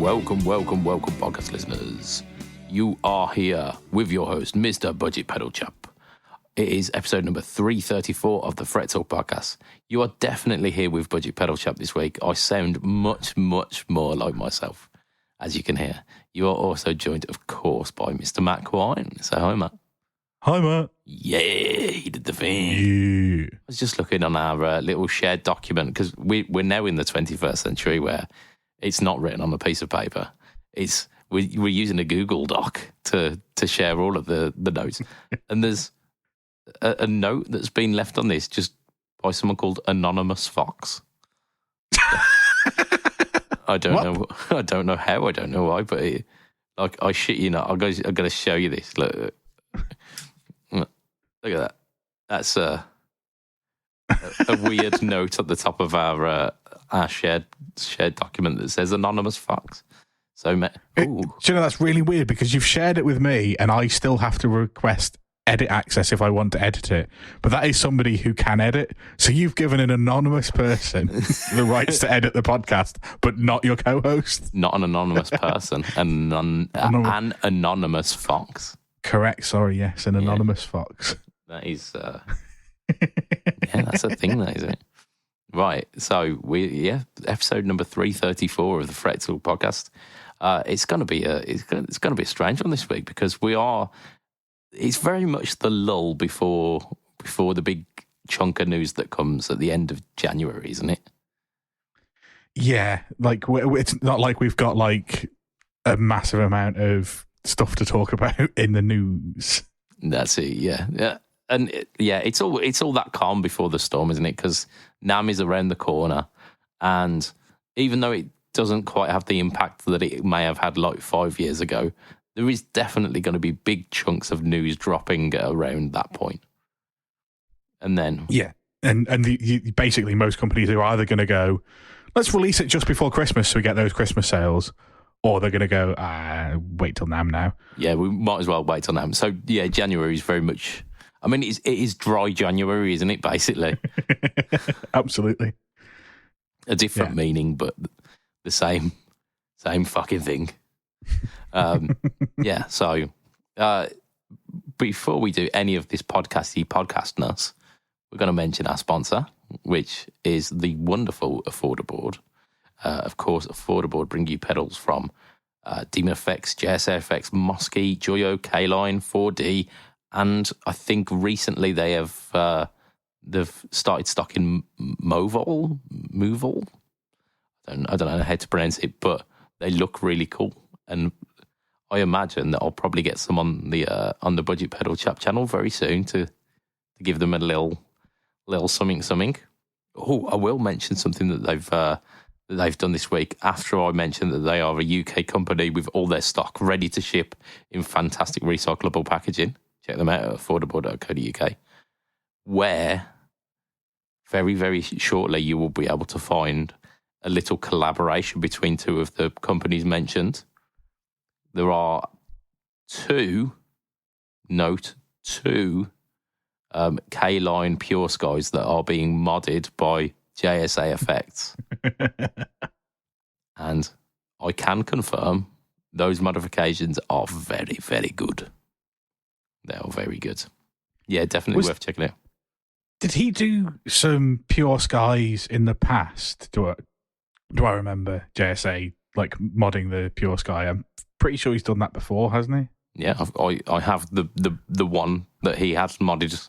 welcome, podcast listeners. You are here with your host, Mr. BudgetPedalChap. It is episode number 334 of the Fret Talk podcast. You are definitely here with BudgetPedalChap this week. I sound much, much more like myself, as you can hear. You are also joined, of course, by Mr. Matt Quine. So, hi, Matt. Hi, Matt. Yeah, he did the thing. Yeah. I was just looking on our little shared document because we're now in the 21st century where it's not written on a piece of paper. We're using a Google Doc to share all of the notes. And there's a note that's been left on this just by someone called Anonymous Fox. I don't know how, I don't know why, but I shit you not. I'm going to show you this. Look at that. That's a weird note at the top of our shared document that says Anonymous Fox. So, do you know, that's really weird because you've shared it with me and I still have to request edit access if I want to edit it. But that is somebody who can edit. So you've given an anonymous person the rights to edit the podcast, but not your co-host. Not an anonymous person, an anonymous fox. Correct. Sorry. Yes. An anonymous fox. That is, that's a thing, that is it. Right. So episode number 334 of the Fret Talk podcast. It's going to be a strange one this week because it's very much the lull before the big chunk of news that comes at the end of January, isn't it? Yeah. Like it's not like we've got like a massive amount of stuff to talk about in the news. That's it. Yeah. And it's all that calm before the storm, isn't it? Because NAMM is around the corner, and even though it doesn't quite have the impact that it may have had like 5 years ago, there is definitely going to be big chunks of news dropping around that point. And then basically most companies are either going to go, let's release it just before Christmas so we get those Christmas sales, or they're going to go, wait till NAMM now. Yeah, we might as well wait till NAMM. So yeah, January is very much. I mean, it is dry January, isn't it, basically? Absolutely. A different meaning, but the same fucking thing. So before we do any of this podcastness, we're going to mention our sponsor, which is the wonderful Affordaboard. Of course, Affordaboard bring you pedals from DemonFX, JSA Effects, Mosky, Joyo, Caline, 4D, and I think recently they've started stocking Movol. I don't know how to pronounce it, but they look really cool, and I imagine that I'll probably get some on the Budget Pedal Chap channel very soon to give them a little something. Oh, I will mention something that they've done this week after I mentioned that they are a UK company with all their stock ready to ship in fantastic recyclable packaging. Check them out at affordable.co.uk, where very, very shortly you will be able to find a little collaboration between two of the companies mentioned. There are two Caline Pure Skies that are being modded by JSA Effects. And I can confirm those modifications are very, very good. They are very good. Yeah, definitely worth checking out. Did he do some Pure Skies in the past? Do I remember JSA like modding the Pure Sky? I'm pretty sure he's done that before, hasn't he? Yeah, I have the one that he had modded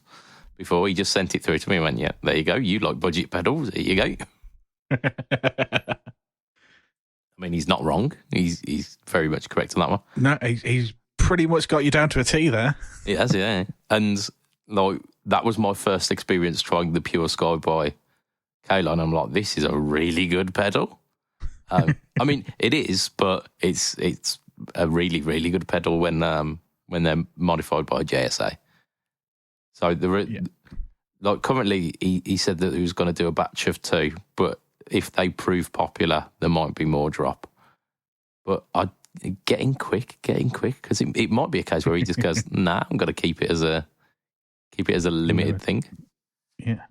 before. He just sent it through to me and went, yeah, there you go. You like budget pedals. There you go. I mean, he's not wrong. He's very much correct on that one. No, he's pretty much got you down to a T there. He has, yeah. And like that was my first experience trying the Pure Sky by Caline. I'm like, this is a really good pedal. I mean, it is, but it's a really, really good pedal when they're modified by JSA. So like currently, he said that he was going to do a batch of 2, but if they prove popular, there might be more drop. But getting quick, because it might be a case where he just goes, nah, I'm going to keep it as a limited thing. Yeah.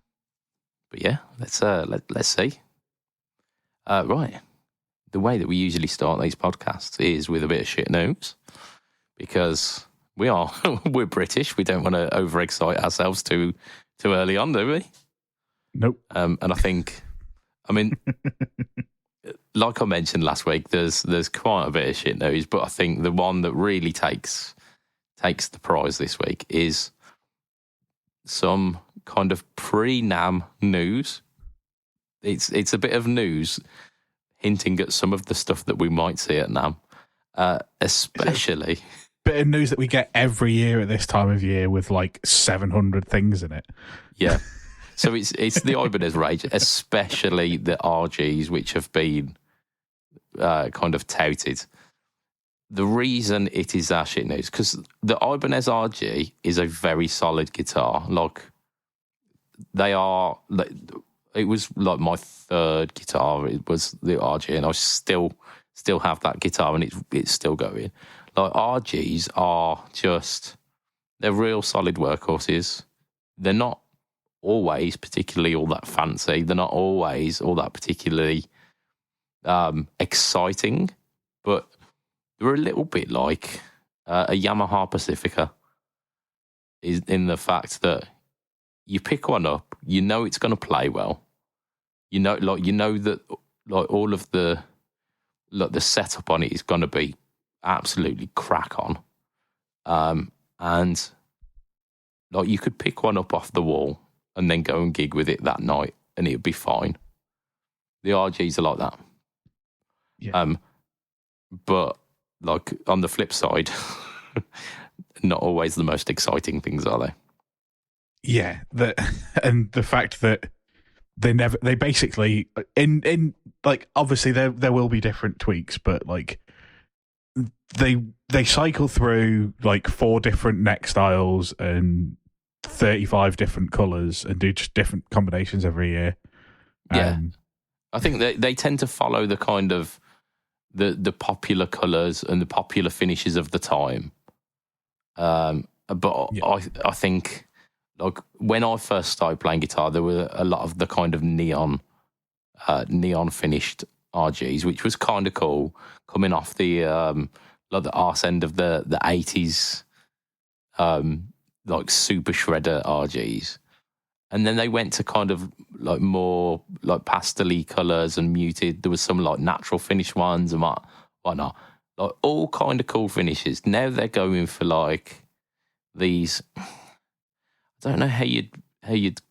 But yeah, let's see. Right. the way that we usually start these podcasts is with a bit of shit news, because we're British. We don't want to overexcite ourselves too early on, do we? Nope. And I mean, like I mentioned last week, there's quite a bit of shit news, but I think the one that really takes the prize this week is some kind of pre-NAMM news. It's a bit of news hinting at some of the stuff that we might see at NAMM, especially. Bit of news that we get every year at this time of year with like 700 things in it. Yeah. So it's the Ibanez range, especially the RGs, which have been kind of touted. The reason it is our shit news, because the Ibanez RG is a very solid guitar. Like, they are... It was like my third guitar. It was the RG, and I still have that guitar, and it's still going. Like, RGs are just... They're real solid workhorses. They're not always particularly all that fancy. They're not always all that particularly exciting, but they're a little bit like a Yamaha Pacifica, is in the fact that you pick one up, you know it's going to play well. You know that like all of the setup on it is going to be absolutely crack on, and like you could pick one up off the wall and then go and gig with it that night, and it'd be fine. The RGs are like that. Yeah. But like on the flip side, not always the most exciting things, are they? Yeah, and the fact that they basically in like, obviously there will be different tweaks, but like they cycle through like 4 different neck styles and 35 different colours and do just different combinations every year. Yeah, I think they tend to follow the kind of the popular colours and the popular finishes of the time. But yeah. I think, like, when I first started playing guitar, there were a lot of the kind of neon finished RGs, which was kind of cool, coming off the like the arse end of the 80s, like super shredder RGs. And then they went to kind of like more like pastel-y colours and muted. There was some like natural finish ones and whatnot. Like all kind of cool finishes. Now they're going for like these, I don't know how you'd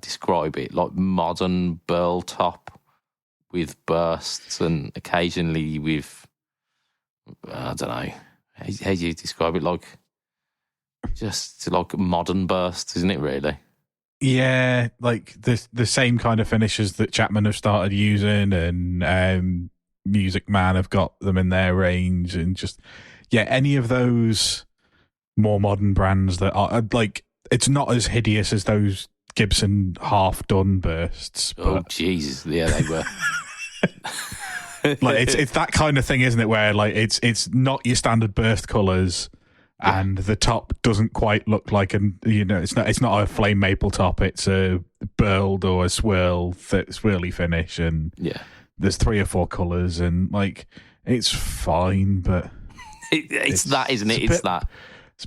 describe it, like modern burl top with bursts and occasionally with, I don't know, how do you describe it? Like, just like modern bursts, isn't it, really? Yeah, like the same kind of finishes that Chapman have started using, and Music Man have got them in their range, and just any of those more modern brands that are like, it's not as hideous as those Gibson half done bursts. Oh Jesus, yeah, they were. Like it's that kind of thing, isn't it? Where like it's not your standard burst colours. Yeah. And the top doesn't quite look like it's not a flame maple top. It's a burled or a swirly finish, and there's 3 or 4 colours, and like it's fine, but it's that, isn't it? It's a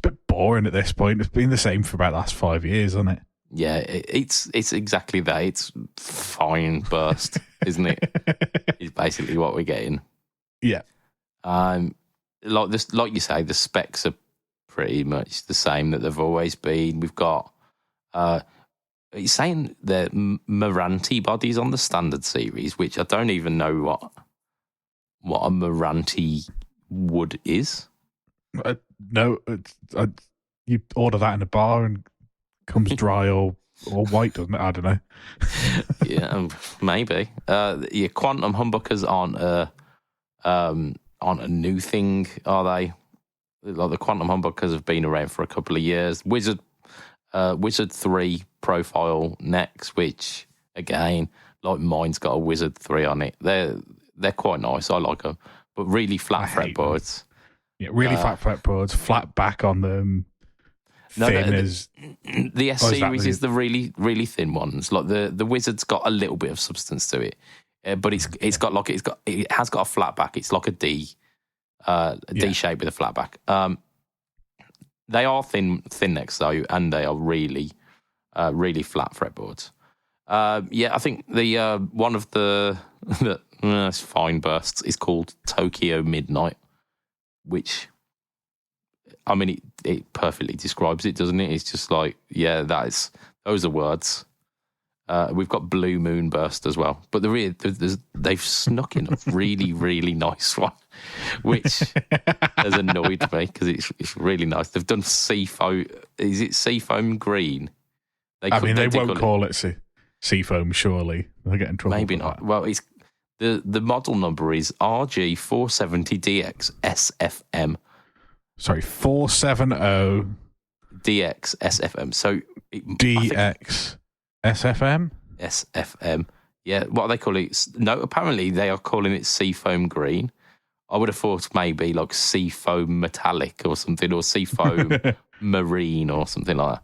bit boring at this point. It's been the same for about the last 5 years, hasn't it? Yeah, it's exactly that. It's fine burst, isn't it? It's basically what we're getting. Yeah. Like this, like you say, the specs are pretty much the same that they've always been. We've got, are you saying the Maranthe bodies on the standard series, which I don't even know what a Maranthe wood is. No, you order that in a bar and it comes dry or white, doesn't it? I don't know. Yeah, maybe. Your quantum humbuckers aren't a new thing, are they? Like the quantum humbuckers have been around for a couple of years. Wizard 3 profile necks, which again, like mine's got a Wizard 3 on it. They're quite nice. I like them, but really flat fretboards. Yeah, really flat fretboards, flat back on them. The S series is the really really thin ones. Like the Wizard's got a little bit of substance to it. but it has got a flat back. It's like a D shape with a flat back. They are thin necks though, and they are really flat fretboards. I think the one of the fine bursts is called Tokyo Midnight, which, I mean, it perfectly describes it, doesn't it? It's just like, those are words. We've got Blue Moon Burst as well, but they've snuck in a really, really nice one, which has annoyed me because it's really nice. They've done Seafoam. Is it Seafoam Green? They won't call it Seafoam, surely. They'll get in trouble. Maybe not. That. Well, it's the model number is RG470DX SFM. Sorry, 470 DX SFM. So DX SFM? SFM. Yeah, what are they calling it? No, apparently they are calling it Seafoam Green. I would have thought maybe like Seafoam Metallic or something, or Seafoam Marine or something like that.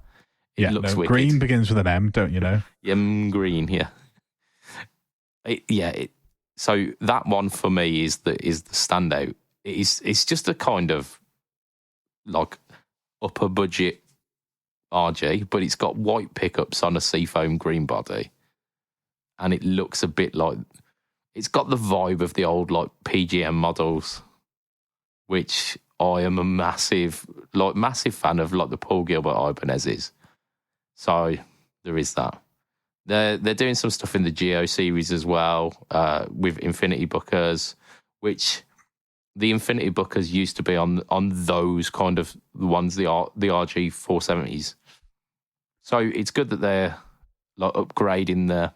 It looks wicked. Green begins with an M, don't you know? Green, yeah. So that one for me is the standout. It's just a kind of like upper budget RG, but it's got white pickups on a Seafoam green body, and it looks a bit like it's got the vibe of the old like PGM models, which I am a massive fan of, like the Paul Gilbert Ibanez's. So there is that. They're doing some stuff in the Geo series as well, with Infinity Bookers, which the Infinity Bookers used to be on those kind of the ones, the RG 470s. So it's good that they're like upgrading the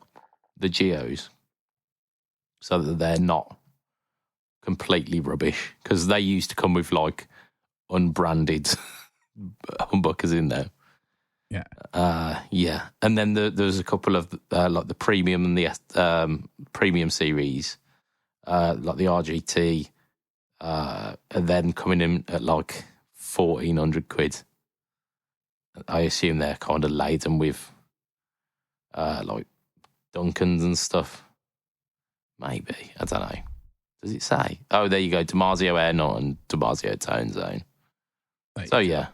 Geos so that they're not completely rubbish, because they used to come with like unbranded humbuckers in there. Yeah. And then there's a couple of like the premium and the premium series, like the RGT, and then coming in at like 1,400 quid. I assume they're kind of laden with like Duncans and stuff. Maybe, I don't know. Does it say? Oh, there you go. Damasio Air Knot and Damasio Tone Zone. So yeah,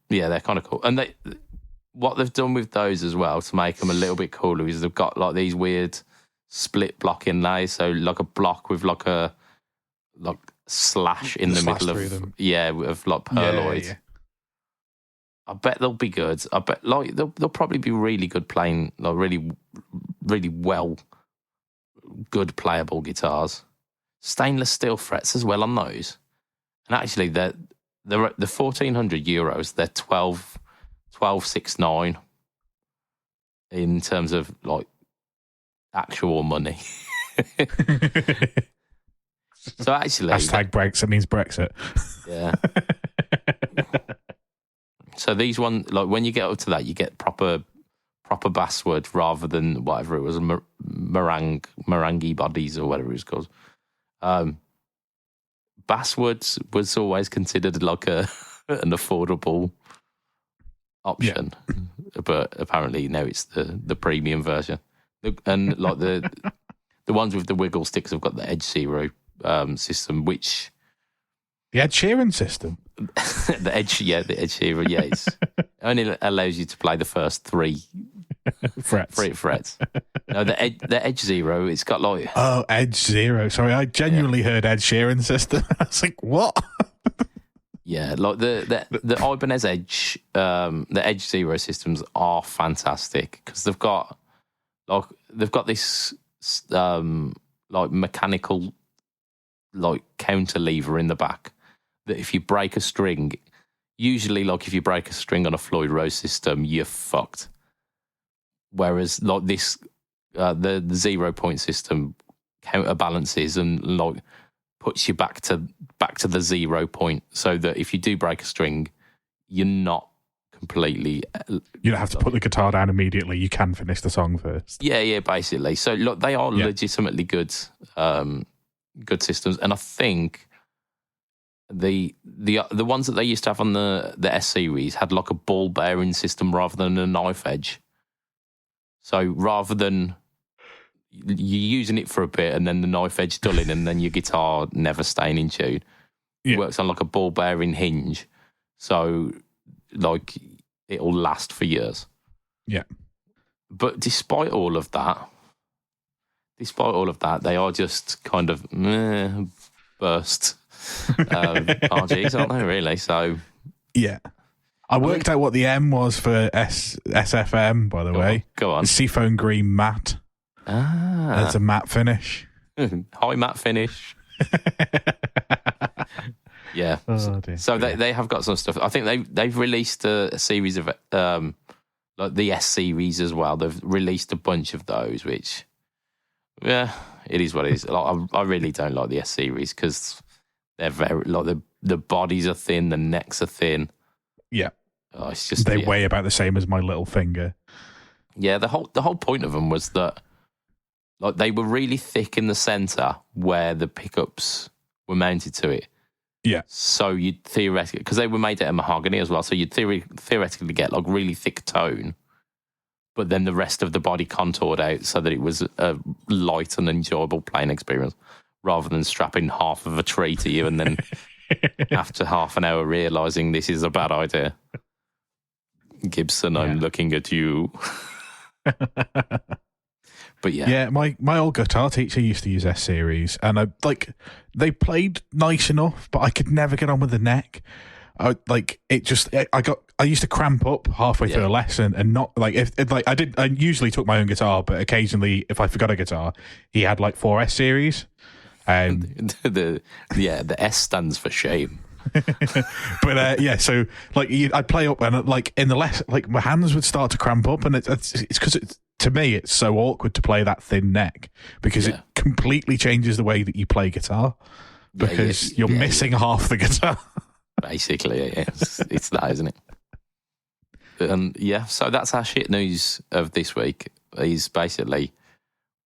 they're kind of cool. And what they've done with those as well to make them a little bit cooler is they've got like these weird split block inlays. So like a block with like a slash in the middle of like perloid. Yeah. I bet they'll be good. I bet like they'll probably be really good playing, like really, really well, good playable guitars. Stainless steel frets as well on those. And actually, they're the €1,400. They're 12,690 in terms of like actual money. So actually, hashtag Brexit means Brexit. Yeah. So these ones, like when you get up to that, you get proper basswood rather than whatever it was, meringue bodies or whatever it was called. Basswood was always considered like an affordable option, but apparently now it's the premium version. And like the ones with the wiggle sticks have got the Edge Zero system, which the Ed Sheeran system. the Edge Sheeran, it only allows you to play the first three frets. No, the Edge Zero, it's got like Edge Zero. Sorry, I genuinely heard Ed Sheeran system. I was like, what? Yeah, like the Ibanez Edge, the Edge Zero systems are fantastic because they've got this like mechanical like counter lever in the back that if you break a string, usually like if you break a string on a Floyd Rose system, you're fucked. Whereas like this, the 0 point system counterbalances and like puts you back to the 0 point, so that if you do break a string, you're not completely. You don't have to put the guitar down immediately. You can finish the song first. Yeah, basically. So look, they are legitimately good, good systems, and I think the ones that they used to have on the S series had like a ball bearing system rather than a knife edge. So rather than you're using it for a bit and then the knife edge dulling and then your guitar never staying in tune. It works on like a ball bearing hinge. So, like, it'll last for years. Yeah. But despite all of that, they are just kind of burst RGs, aren't they, really? So, yeah. I worked out what the M was for SFM, by the way. Go on. Seafoam green matte. That's a matte finish. High matte finish. Yeah. Oh, so they have got some stuff. I think they've released a series of like the S series as well. They've released a bunch of those, which it is what it is. Like, I really don't like the S series because they're very like the bodies are thin, the necks are thin. Yeah. It's just they weigh about the same as my little finger. Yeah, the whole point of them was that like they were really thick in the center where the pickups were mounted to it. Yeah. So you'd theoretically, because they were made out of mahogany as well, so you'd theoretically get like really thick tone, but then the rest of the body contoured out so that it was a light and enjoyable playing experience, rather than strapping half of a tree to you and then after half an hour realising this is a bad idea. Gibson, I'm looking at you. But yeah, my old guitar teacher used to use S series, and they played nice enough, but I could never get on with the neck. I used to cramp up halfway through a lesson, and not like I usually took my own guitar, but occasionally if I forgot a guitar, he had like 4 S series. The S stands for shame. But so like I'd play up and like in the lesson, like my hands would start to cramp up, and it's because to me it's so awkward to play that thin neck because it completely changes the way that you play guitar because you're missing half the guitar. Basically, it's that, isn't it? And so that's our shit news of this week. Is basically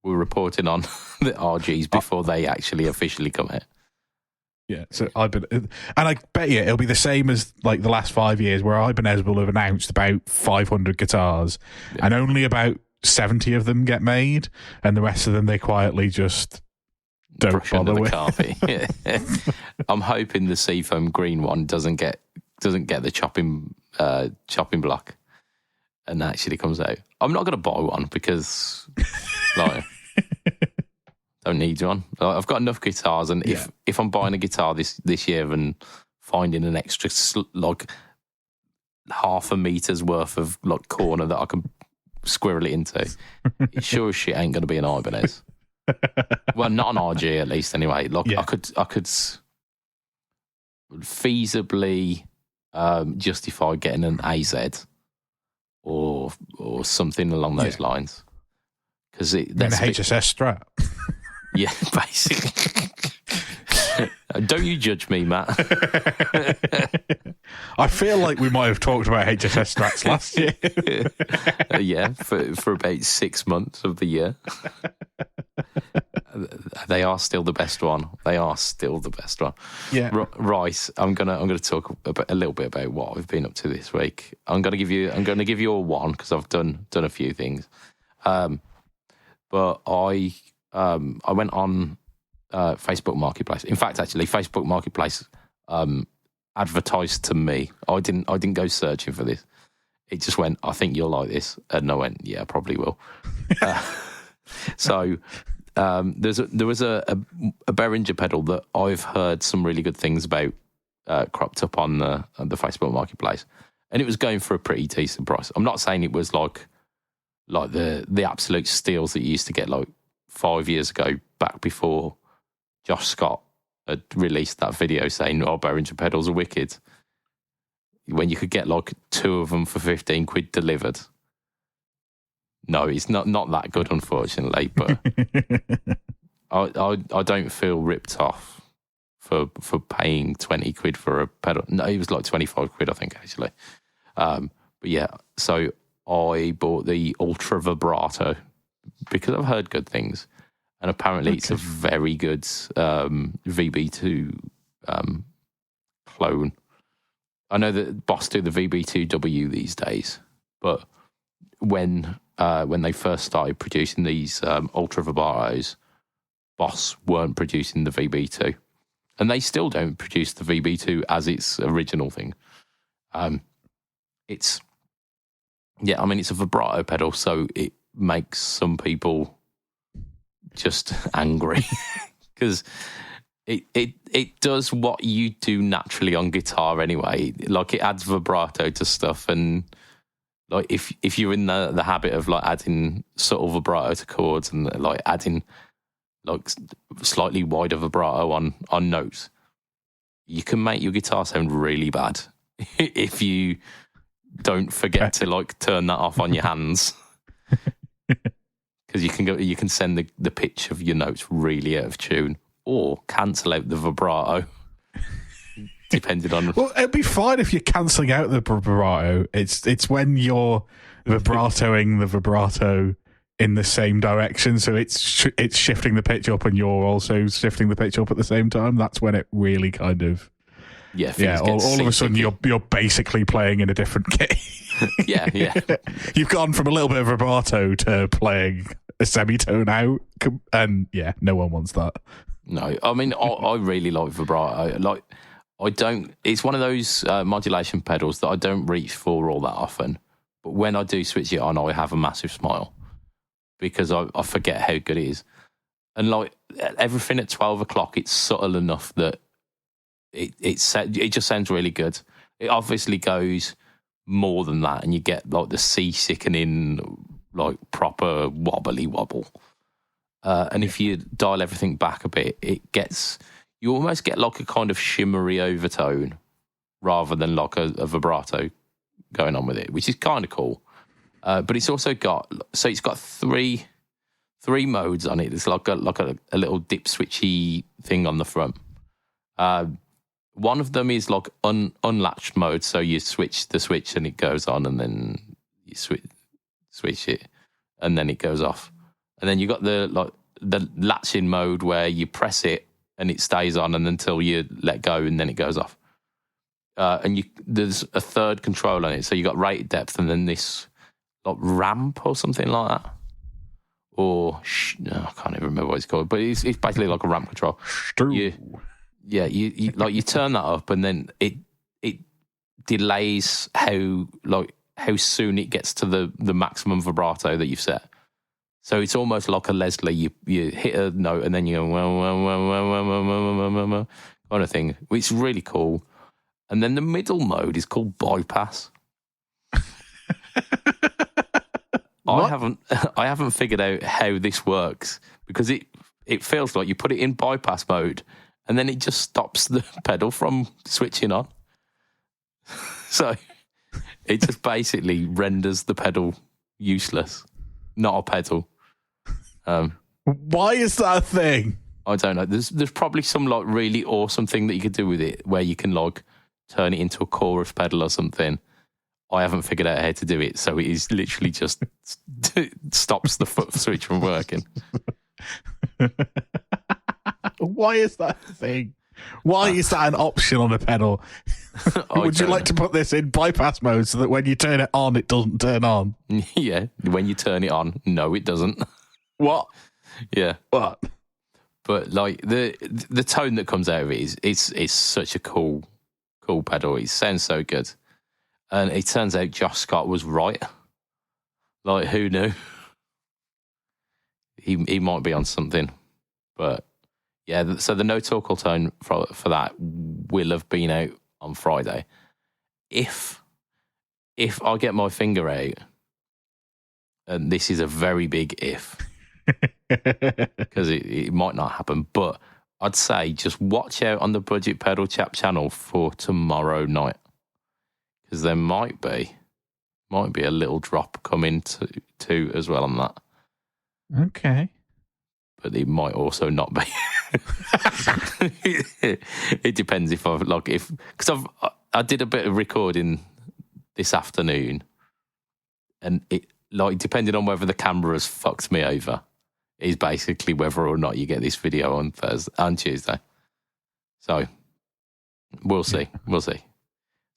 we're reporting on the RGs before they actually officially come out. Yeah, so and I bet you it'll be the same as like the last 5 years where Ibanez will have announced about 500 guitars and only about 70 of them get made, and the rest of them they quietly just don't brush bother under the with. Carpet. I'm hoping the seafoam green one doesn't get the chopping block and actually comes out. I'm not going to buy one because like don't need one. I've got enough guitars, and if I'm buying a guitar this year and finding an extra like half a meter's worth of like corner that I can squirrel it into, it sure as shit ain't going to be an Ibanez. Well, not an RG at least. Anyway, like I could feasibly justify getting an AZ or something along those lines because that's a HSS Strat. Yeah, basically. Don't you judge me, Matt. I feel like we might have talked about HSS Strats last year. For about 6 months of the year. They are still the best one. Yeah. Right. I'm gonna talk a little bit about what I've been up to this week. I'm gonna give you a one because I've done a few things. But I went on Facebook Marketplace. In fact, actually, Facebook Marketplace advertised to me. I didn't go searching for this. It just went, I think you'll like this, and I went, yeah, I probably will. So there was a Behringer pedal that I've heard some really good things about cropped up on the Facebook Marketplace, and it was going for a pretty decent price. I'm not saying it was like the absolute steals that you used to get like 5 years ago, back before Josh Scott had released that video saying, Behringer pedals are wicked, when you could get like 2 of them for 15 quid delivered. No, it's not that good, unfortunately, but I don't feel ripped off for paying 20 quid for a pedal. No, it was like 25 quid, I think, actually. But yeah, so I bought the Ultra Vibrato because I've heard good things, and apparently it's a very good VB2 clone. I know that Boss do the VB2W these days, but when when they first started producing these ultra vibratos, Boss weren't producing the VB2. And they still don't produce the VB2 as its original thing. It's a vibrato pedal, so it makes some people just angry because it does what you do naturally on guitar anyway. Like, it adds vibrato to stuff, and like if you're in the habit of like adding subtle vibrato to chords and like adding like slightly wider vibrato on notes, you can make your guitar sound really bad if you don't forget to like turn that off on your hands, because you can send the pitch of your notes really out of tune or cancel out the vibrato depending on. Well, it'd be fine if you're cancelling out the vibrato. It's when you're vibratoing the vibrato in the same direction, so it's shifting the pitch up and you're also shifting the pitch up at the same time. That's when it really kind of all of a sudden you're basically playing in a different key. yeah You've gone from a little bit of vibrato to playing a semitone out, and no one wants that. No, I mean, I really like vibrato. Like, it's one of those modulation pedals that I don't reach for all that often, but when I do switch it on, I have a massive smile because I forget how good it is. And like everything at 12 o'clock, it's subtle enough that it just sounds really good. It obviously goes more than that, and you get like the sea-sickening, like proper wobbly wobble. And if you dial everything back a bit, you almost get like a kind of shimmery overtone rather than like a vibrato going on with it, which is kind of cool. But it's also got three modes on it. It's like a little dip switchy thing on the front. One of them is like unlatched mode, so you switch the switch and it goes on, and then you switch it and then it goes off. And then you got the latching mode where you press it and it stays on, and until you let go and then it goes off. And there's a third control on it, so you got rated depth and then this like ramp or something like that. Or I can't even remember what it's called, but it's basically like a ramp control. You turn that up, and then it delays how soon it gets to the maximum vibrato that you've set. So it's almost like a Leslie. You hit a note and then you go kind of thing. It's really cool. And then the middle mode is called bypass. I haven't figured out how this works, because it feels like you put it in bypass mode and then it just stops the pedal from switching on. So it just basically renders the pedal useless, not a pedal. Why is that a thing? I don't know. There's probably some like really awesome thing that you could do with it, where you can like turn it into a chorus pedal or something. I haven't figured out how to do it, so it is literally just stops the foot switch from working. Why is that a thing? Why is that an option on a pedal? Would you like to put this in bypass mode so that when you turn it on, it doesn't turn on? Yeah, when you turn it on, no, it doesn't. What? Yeah. What? But like the tone that comes out of it is such a cool pedal. It sounds so good. And it turns out Josh Scott was right. Like, who knew? He might be on something. But yeah, so the no torque tone for that will have been out on Friday. If I get my finger out, and this is a very big if, because it might not happen, but I'd say just watch out on the Budget Pedal Chap channel for tomorrow night, because there might be a little drop coming to as well on that. Okay. But it might also not be. It depends because I did a bit of recording this afternoon, and it like depending on whether the camera has fucked me over is basically whether or not you get this video on Tuesday. So we'll see.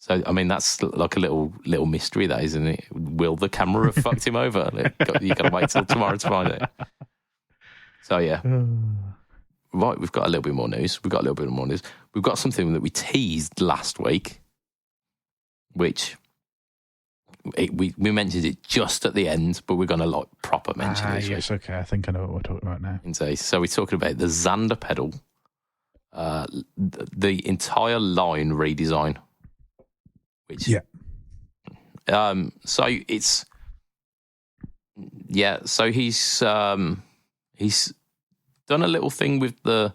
So, I mean, that's like a little mystery, that, isn't it? Will the camera have fucked him over? You got to wait till tomorrow to find it. So, yeah. Right, we've got a little bit more news. We've got something that we teased last week, which we mentioned it just at the end, but we're going to proper mention it. Yes, okay. I think I know what we're talking about now. So we're talking about the Xander pedal, the entire line redesign. Which, yeah. So it's, yeah. So he's done a little thing with the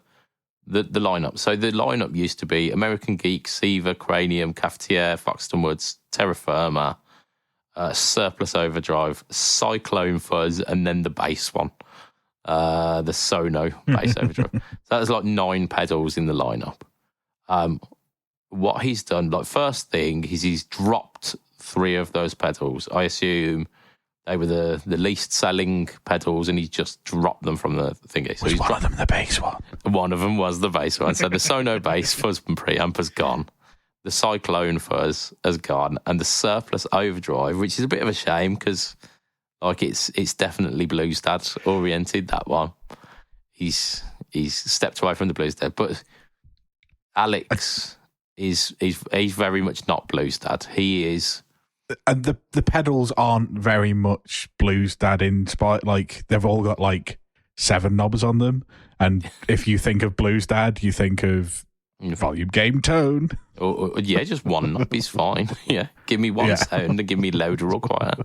lineup. So the lineup used to be American Geek, Seaver, Cranium, Cafetiere, Foxton Woods, Terra Firma, Surplus Overdrive, Cyclone Fuzz, and then the bass one, the Sono bass overdrive. So that was like 9 pedals in the lineup. What he's done, first thing is he's dropped 3 of those pedals. I assume they were the least selling pedals, and he just dropped them from the thingy. So was one of them the bass one? One of them was the bass one. So the Sono bass fuzz and preamp has gone. The Cyclone fuzz has gone, and the Surplus Overdrive, which is a bit of a shame because it's definitely blues dad oriented. That one, he's stepped away from the blues dad, but Alex. He's very much not blues dad. He is, and the pedals aren't very much blues dad inspired. They've all got 7 knobs on them, and if you think of blues dad, you think of volume, gain, tone. Or yeah, just one knob is fine. Yeah, give me one sound and give me louder or quieter.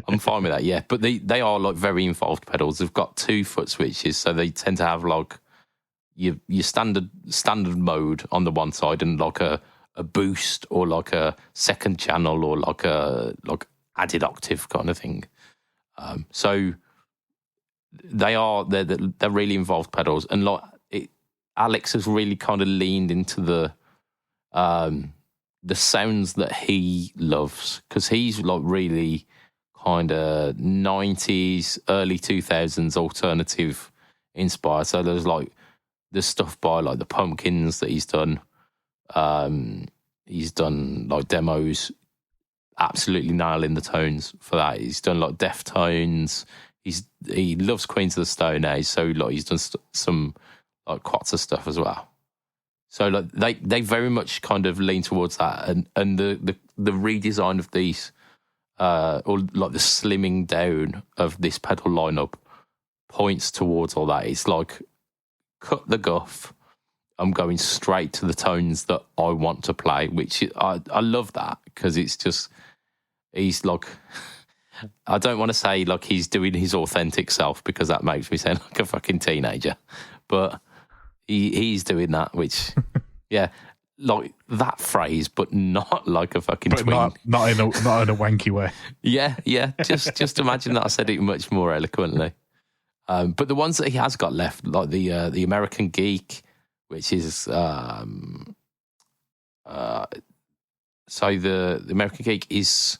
I'm fine with that. Yeah, but they are very involved pedals. They've got 2 foot switches, so they tend to have your standard mode on the one side, and a boost or a second channel or a added octave kind of thing. So they're really involved pedals, and Alex has really kind of leaned into the sounds that he loves, because he's really kind of 90s, early 2000s alternative inspired. So there's stuff by the Pumpkins that he's done. He's done demos, absolutely nailing the tones for that. He's done Deftones. He loves Queens of the Stone Age, so he's done some Quatsa stuff as well. So they very much kind of lean towards that, and the redesign of these, or the slimming down of this pedal lineup points towards all that. It's cut the guff. I'm going straight to the tones that I want to play, which I love that, because it's just, he's I don't want to say he's doing his authentic self, because that makes me sound like a fucking teenager, but he's doing that, which, yeah, that phrase, but not like a fucking twin. Not in a wanky way. Yeah. Just imagine that I said it much more eloquently. But the ones that he has got left, the American Geek, which is so the American Geek is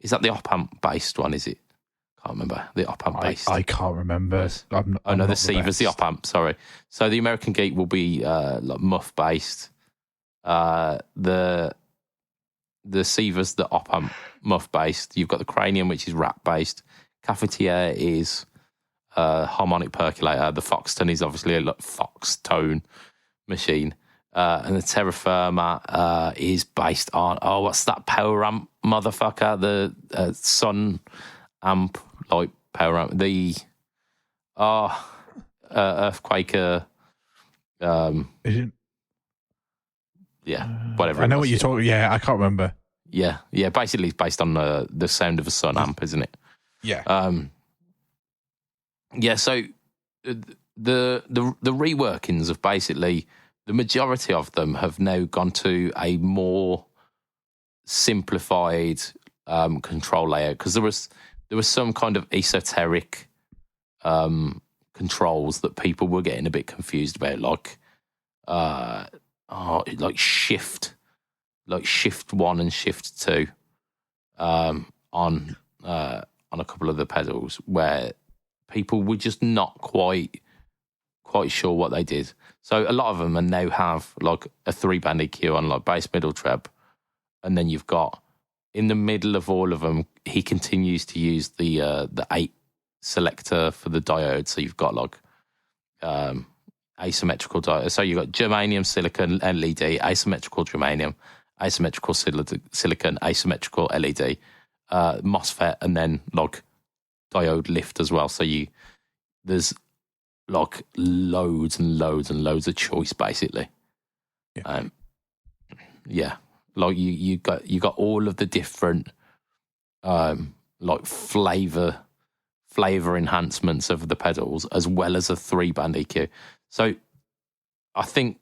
that the op amp based one? Is it? Can't remember the op amp based. I can't remember. The Seaver's the op amp. Sorry. So the American Geek will be muff based. The Seaver's the op amp muff based. You've got the Cranium, which is rap based. Cafetiere is harmonic percolator. The Foxton is obviously a Fox tone machine, and the Terra Firma is based on what's that power amp motherfucker? The Sun amp power amp. The Earthquaker. Is it? Yeah, whatever. I know what you're talking. Yeah, I can't remember. Yeah. Basically, it's based on the sound of a Sun amp, isn't it? Yeah. Yeah, so the reworkings of basically the majority of them have now gone to a more simplified control layout, because there was some kind of esoteric controls that people were getting a bit confused about, shift 1 and shift 2 on a couple of the pedals, where people were just not quite sure what they did. So a lot of them now have a 3-band EQ on bass, middle, treb, and then you've got in the middle of all of them, he continues to use the 8 selector for the diode. So you've got like asymmetrical diode. So you've got germanium, silicon, LED, asymmetrical germanium, asymmetrical silicon, asymmetrical LED, MOSFET, and then like diode lift as well. So there's like loads and loads and loads of choice basically. Yeah. Like you got all of the different like flavor enhancements of the pedals, as well as a 3-band EQ. So I think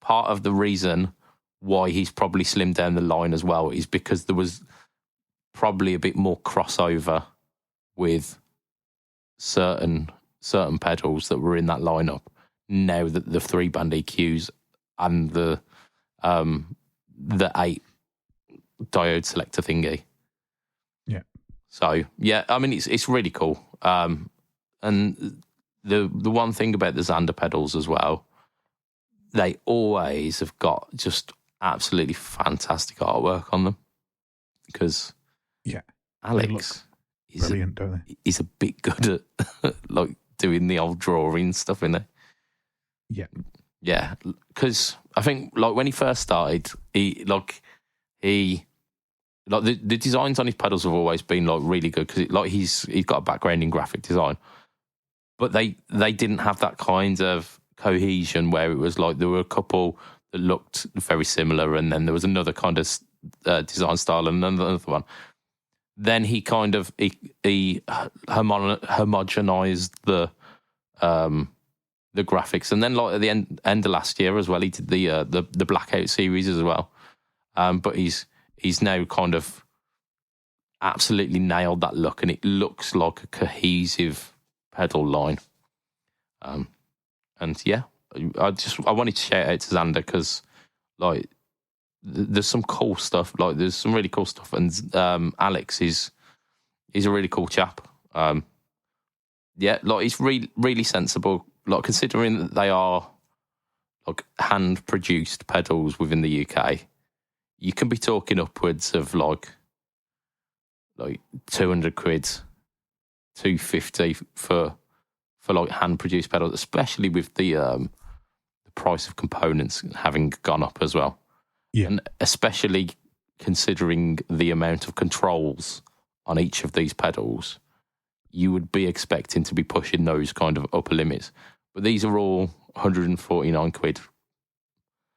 part of the reason why he's probably slimmed down the line as well is because there was probably a bit more crossover with certain pedals that were in that lineup. Now that the 3-band EQs and the 8 diode selector thingy. Yeah. So yeah, I mean it's really cool. And the one thing about the Xander pedals as well, they always have got just absolutely fantastic artwork on them. Because Alex is brilliant, don't they? He's a bit good at like doing the old drawing stuff, isn't he? Yeah. Yeah, because I think like when he first started, the designs on his pedals have always been like really good because like he's got a background in graphic design, but they didn't have that kind of cohesion where it was like there were a couple that looked very similar, and then there was another kind of design style and another one. Then he kind of he homogenized the graphics, and then like at the end of last year as well, he did the Blackout series as well. But he's now kind of absolutely nailed that look, and it looks like a cohesive pedal line. And yeah, I wanted to shout out to Xander because like there's some cool stuff. Like there's some really cool stuff, and Alex is a really cool chap. Yeah, like he's really sensible. Like considering that they are like hand produced pedals within the UK, you can be talking upwards of like 200 quid, 250 for like hand produced pedals, especially with the price of components having gone up as well. Yeah. And especially considering the amount of controls on each of these pedals, you would be expecting to be pushing those kind of upper limits. But these are all 149 quid.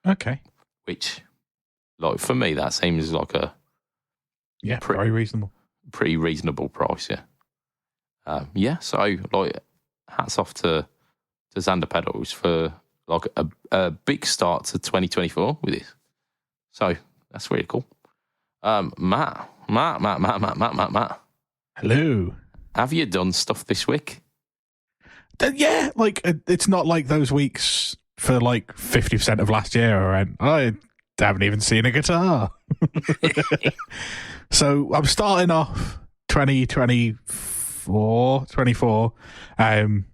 Okay. Which, like, for me, that seems like a... Yeah, very reasonable. Pretty reasonable price, yeah. Yeah, so, like, hats off to Xander Pedals for, like, a big start to 2024 with this. So, that's really cool. Matt. Hello. Have you done stuff this week? Yeah, like it's not like those weeks for like 50% of last year, or I haven't even seen a guitar. So I'm starting off 2024 in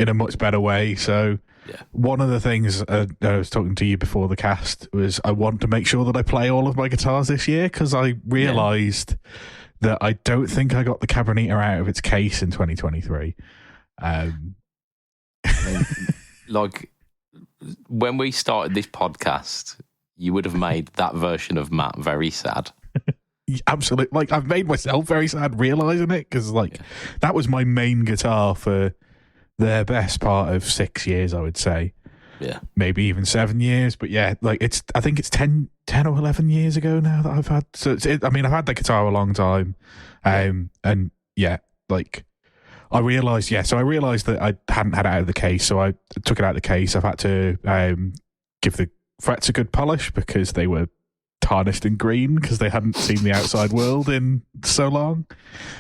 a much better way. So yeah. One of the things I was talking to you before the cast was I want to make sure that I play all of my guitars this year, because I realised that I don't think I got the Caberneter out of its case in 2023. Like, when we started this podcast, you would have made that version of Matt very sad. Absolutely. Like, I've made myself very sad realising it, because, that was my main guitar for the best part of 6 years, I would say. Yeah. Maybe even 7 years. But yeah, like, I think it's 10 or 11 years ago now that I've had. So, I've had the guitar a long time. And yeah, like, I realised that I hadn't had it out of the case, so I took it out of the case. I've had to give the frets a good polish because they were tarnished and green because they hadn't seen the outside world in so long.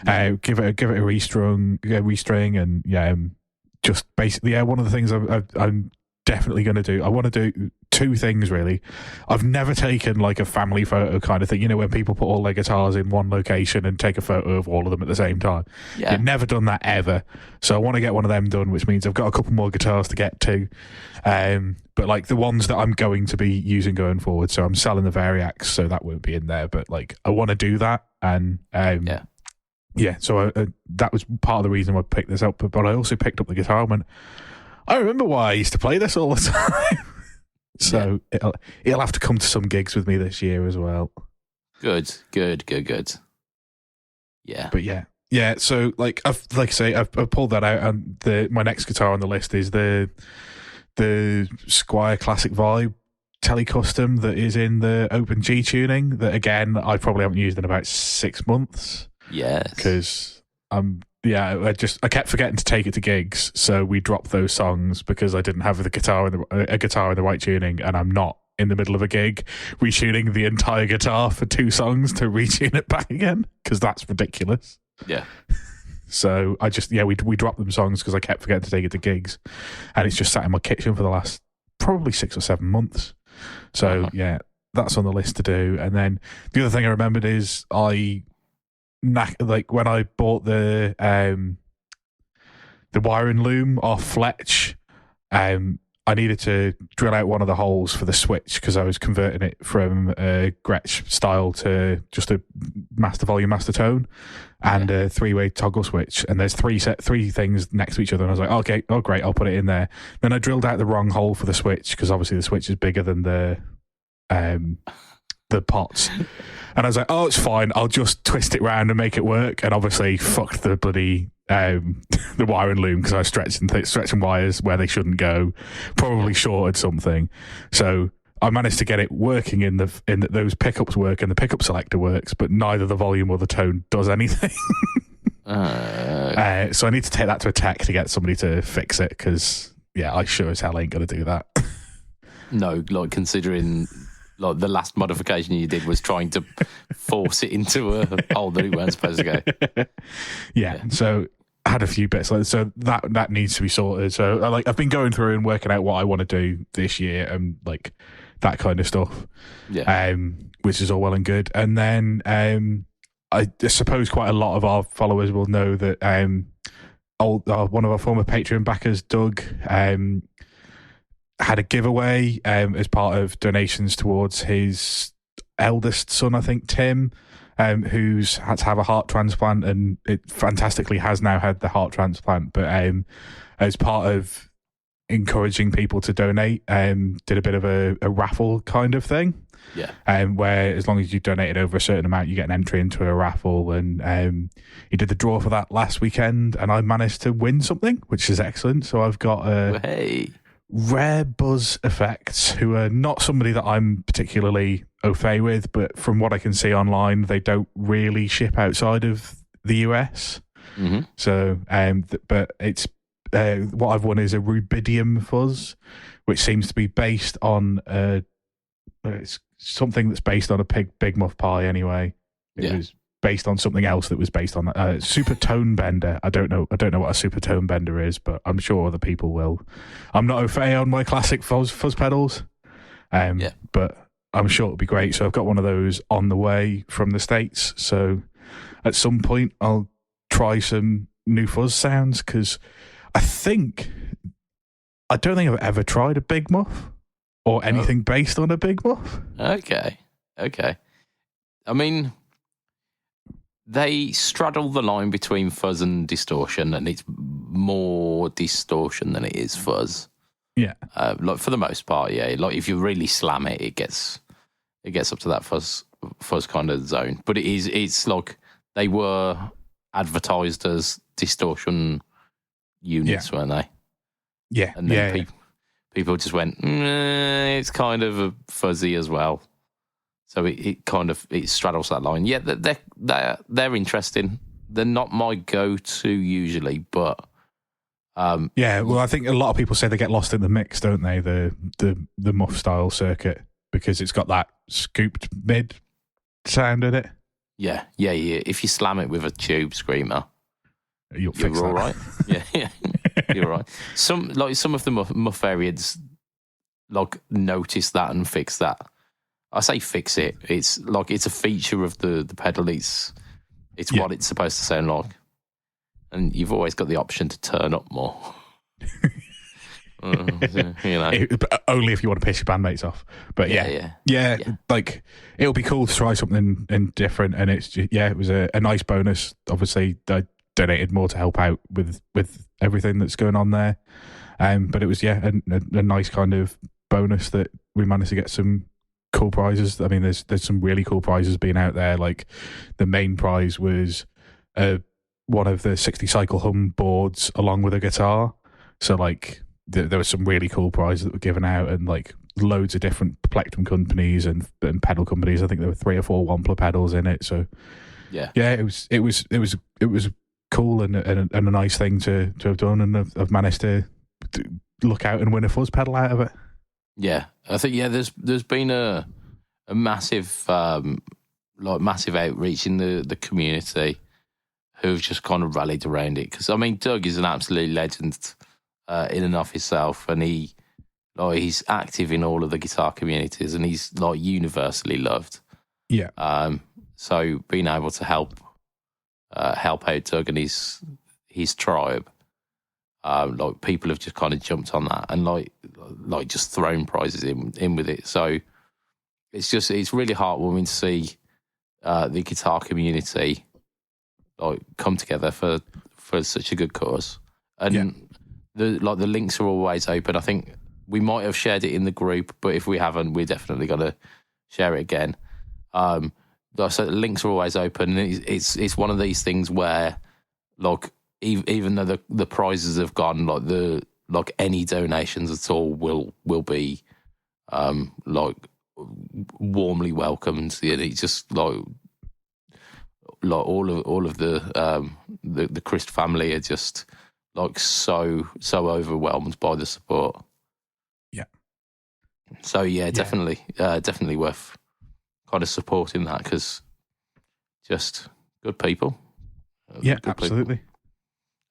Give it a restring, and just basically, one of the things I'm definitely going to do. I want to do two things, really. I've never taken like a family photo kind of thing. You know, when people put all their guitars in one location and take a photo of all of them at the same time. Yeah. I've never done that ever. So I want to get one of them done, which means I've got a couple more guitars to get to. But like the ones that I'm going to be using going forward. So I'm selling the Variacs, so that won't be in there. But like I want to do that. And so that was part of the reason I picked this up. But I also picked up the guitar and went, I remember why I used to play this all the time. So it'll have to come to some gigs with me this year as well. Good. Yeah. But yeah. So I've pulled that out, and my next guitar on the list is the Squier Classic Vibe Tele-Custom that is in the Open G tuning. That again, I probably haven't used in about 6 months. Yes, because I kept forgetting to take it to gigs, so we dropped those songs because I didn't have a guitar in the right tuning, and I'm not in the middle of a gig retuning the entire guitar for 2 songs to retune it back again, because that's ridiculous. Yeah. So I just we dropped them songs because I kept forgetting to take it to gigs, and it's just sat in my kitchen for the last probably 6 or 7 months. So that's on the list to do. And then the other thing I remembered is when I bought the wiring loom off Fletch, I needed to drill out one of the holes for the switch because I was converting it from a Gretsch style to just a master volume, master tone, and a 3-way toggle switch. And there's three things next to each other. And I was like, okay, oh great, I'll put it in there. Then I drilled out the wrong hole for the switch because obviously the switch is bigger than the pots. And I was like, oh, it's fine. I'll just twist it round and make it work. And obviously fucked the bloody the wiring loom because I was stretching wires where they shouldn't go. Probably shorted something. So I managed to get it working in that those pickups work and the pickup selector works, but neither the volume or the tone does anything. So I need to take that to a tech to get somebody to fix it because I sure as hell ain't gonna do that. No, considering. The last modification you did was trying to force it into a hole that it weren't supposed to go. Yeah. So I had a few bits. So that needs to be sorted. So I've been going through and working out what I want to do this year and that kind of stuff. Yeah. Which is all well and good. And then I suppose quite a lot of our followers will know that one of our former Patreon backers, Doug, had a giveaway as part of donations towards his eldest son, I think, Tim, who's had to have a heart transplant, and it fantastically has now had the heart transplant. But as part of encouraging people to donate, did a bit of a raffle kind of thing. Yeah. Where as long as you donated over a certain amount, you get an entry into a raffle. And he did the draw for that last weekend, and I managed to win something, which is excellent. So I've got Rare Buzz Effects, who are not somebody that I'm particularly au fait with, but from what I can see online, they don't really ship outside of the US. Mm-hmm. So, but it's what I've won is a rubidium fuzz, which seems to be based on it's something that's based on a big muff pie. Anyway, it was based on something else that was based on super tone bender. I don't know what a super tone bender is, but I'm sure other people will. I'm not au fait on my classic fuzz pedals, but I'm sure it'll be great. So I've got one of those on the way from the States. So at some point I'll try some new fuzz sounds because I don't think I've ever tried a big muff or anything based on a big muff. Okay. I mean, they straddle the line between fuzz and distortion, and it's more distortion than it is fuzz. Yeah. For the most part, yeah. If you really slam it, it gets up to that fuzz kind of zone. But it's like they were advertised as distortion units, weren't they? Yeah. And then people just went, it's kind of fuzzy as well. So it straddles that line. Yeah, they're interesting. They're not my go-to usually, but well, I think a lot of people say they get lost in the mix, don't they? The muff style circuit, because it's got that scooped mid sound in it. Yeah. If you slam it with a tube screamer, you're all right. Yeah, you're right. Some of the muff variants like notice that and fix that. I say fix it. It's like it's a feature of the pedal. It's what it's supposed to sound like, and you've always got the option to turn up more. You know, only if you want to piss your bandmates off. But yeah. Like it'll be cool to try something different, and it's just, it was a nice bonus. Obviously, I donated more to help out with everything that's going on there, but it was a nice kind of bonus that we managed to get some cool prizes. I mean, there's some really cool prizes being out there. Like the main prize was one of the 60 cycle hum boards along with a guitar. So like there were some really cool prizes that were given out, and like loads of different plectrum companies and pedal companies. I think there were 3 or 4 Wampler pedals in it. So it was cool and a nice thing to have done, and I've managed to look out and win a fuzz pedal out of it. Yeah, I think there's been a massive massive outreach in the community who've just kind of rallied around it, because I mean Doug is an absolute legend in and of himself, and he's active in all of the guitar communities, and he's like universally loved. Yeah. So being able to help out Doug and his tribe, like people have just kind of jumped on that and like just thrown prizes in with it. So it's really heartwarming to see the guitar community like come together for such a good cause. And the links are always open. I think we might have shared it in the group, but if we haven't, we're definitely gonna share it again. So the links are always open. It's one of these things where like even though the prizes have gone, like any donations at all will be like warmly welcomed. And it's just like all of the Christ family are just like so overwhelmed by the support. Yeah. So definitely worth kind of supporting that, because just good people. Good absolutely. People.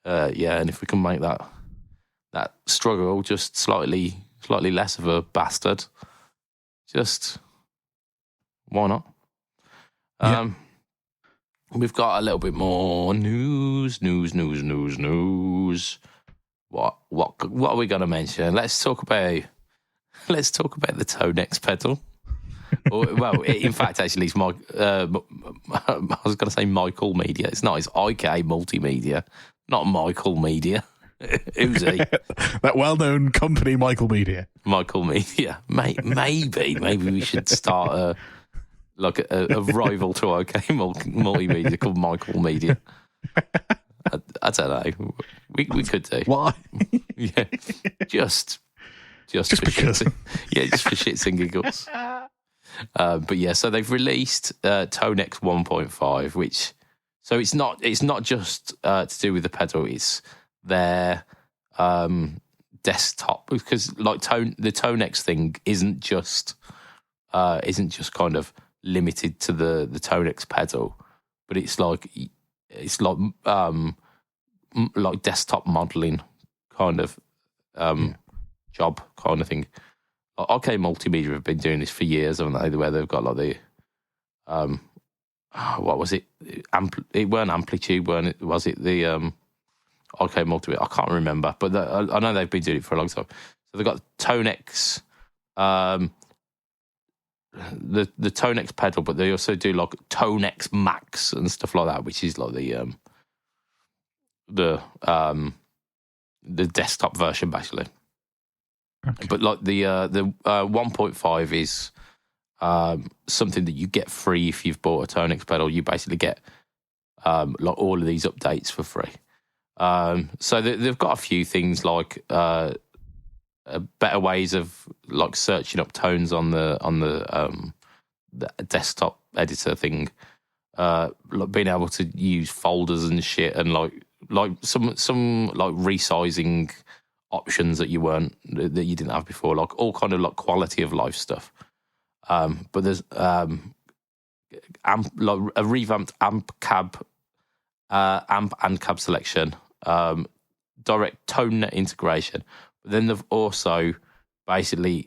And if we can make that struggle just slightly less of a bastard, just why not? We've got a little bit more news. What are we going to mention? Let's talk about the Tonex pedal. Well, in fact, actually, it's I was going to say Michael Media. It's not. It's IK Multimedia, not Michael Media. Who's he? That well-known company, Michael Media. Michael Media. Maybe we should start a rival to IK Multimedia called Michael Media. I don't know. We could do. Why? Yeah, just for because. Just for shits and giggles. But yeah, so they've released Tonex 1.5, which it's not just to do with the pedal. It's their desktop, because like the Tonex thing isn't just kind of limited to the Tonex pedal, but it's like desktop modeling kind of job kind of thing. OK Multimedia have been doing this for years, haven't they? Where they've got like the what was it? It weren't Amplitude, weren't it? Was it the OK Multimedia? I can't remember, but I know they've been doing it for a long time. So they've got Tonex, the Tonex pedal, but they also do like Tonex Max and stuff like that, which is like the desktop version basically. Okay. But like the 1.5 is something that you get free if you've bought a Tonex pedal. You basically get like all of these updates for free. So they've got a few things like better ways of like searching up tones on the desktop editor thing, like being able to use folders and shit, and like some like resizing options that you didn't have before, like all kind of like quality of life stuff. But there's like a revamped amp and cab selection, direct tone net integration. But then they've also basically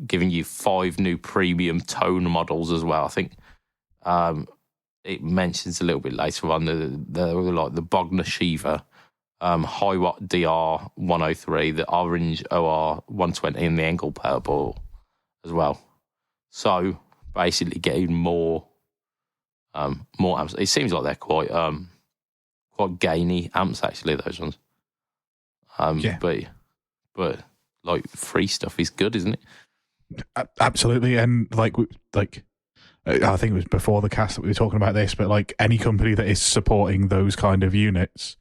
giving you 5 new premium tone models as well. I think it mentions a little bit later on the Bogner Shiva, High Watt DR 103, the Orange OR 120, and the Engel Powerball as well. So basically getting more amps. It seems like they're quite gainy amps, actually, those ones. But like free stuff is good, isn't it? Absolutely. And like I think it was before the cast that we were talking about this, but like any company that is supporting those kind of units,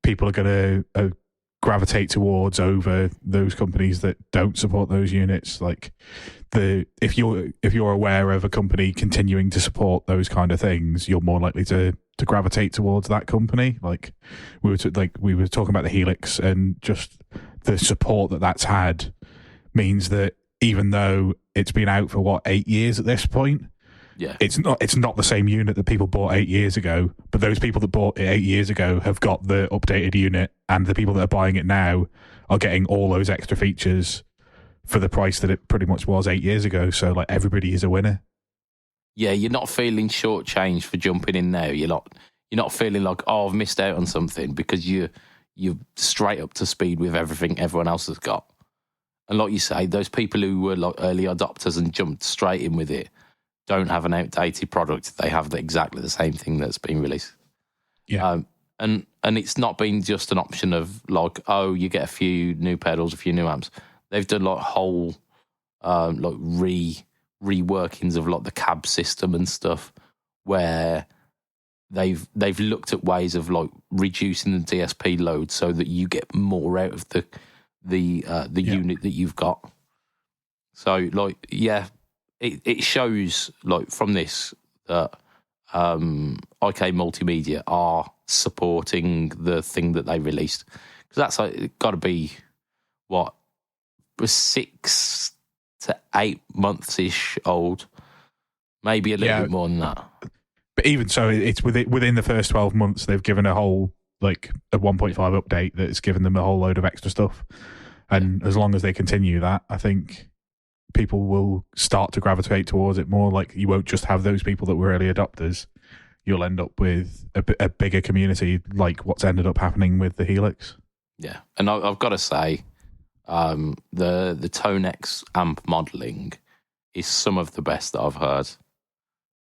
people are going to gravitate towards over those companies that don't support those units. Like if you're aware of a company continuing to support those kind of things, you're more likely to gravitate towards that company. Like we were talking about the Helix, and just the support that's had means that even though it's been out for 8 years at this point, it's not the same unit that people bought 8 years ago, but those people that bought it 8 years ago have got the updated unit, and the people that are buying it now are getting all those extra features for the price that it pretty much was 8 years ago. So like everybody is a winner. Yeah, you're not feeling shortchanged for jumping in now. You're not feeling like, oh, I've missed out on something, because you're straight up to speed with everything everyone else has got. And like you say, those people who were like early adopters and jumped straight in with it don't have an outdated product. They have exactly the same thing that's been released. Yeah. And it's not been just an option of like, oh, you get a few new pedals, a few new amps. They've done like whole reworkings of like the cab system and stuff, where they've looked at ways of like reducing the DSP load so that you get more out of the unit that you've got. So like, yeah, it shows like from this that IK Multimedia are supporting the thing that they released, because that's like got to be 6 to 8 months ish old, maybe a little bit more than that. But even so, it's within the first 12 months they've given a whole like a 1.5 update that's given them a whole load of extra stuff. And as long as they continue that, I think people will start to gravitate towards it more. Like you won't just have those people that were early adopters. You'll end up with a bigger community, like what's ended up happening with the Helix. Yeah, and I've got to say, the Tonex amp modelling is some of the best that I've heard.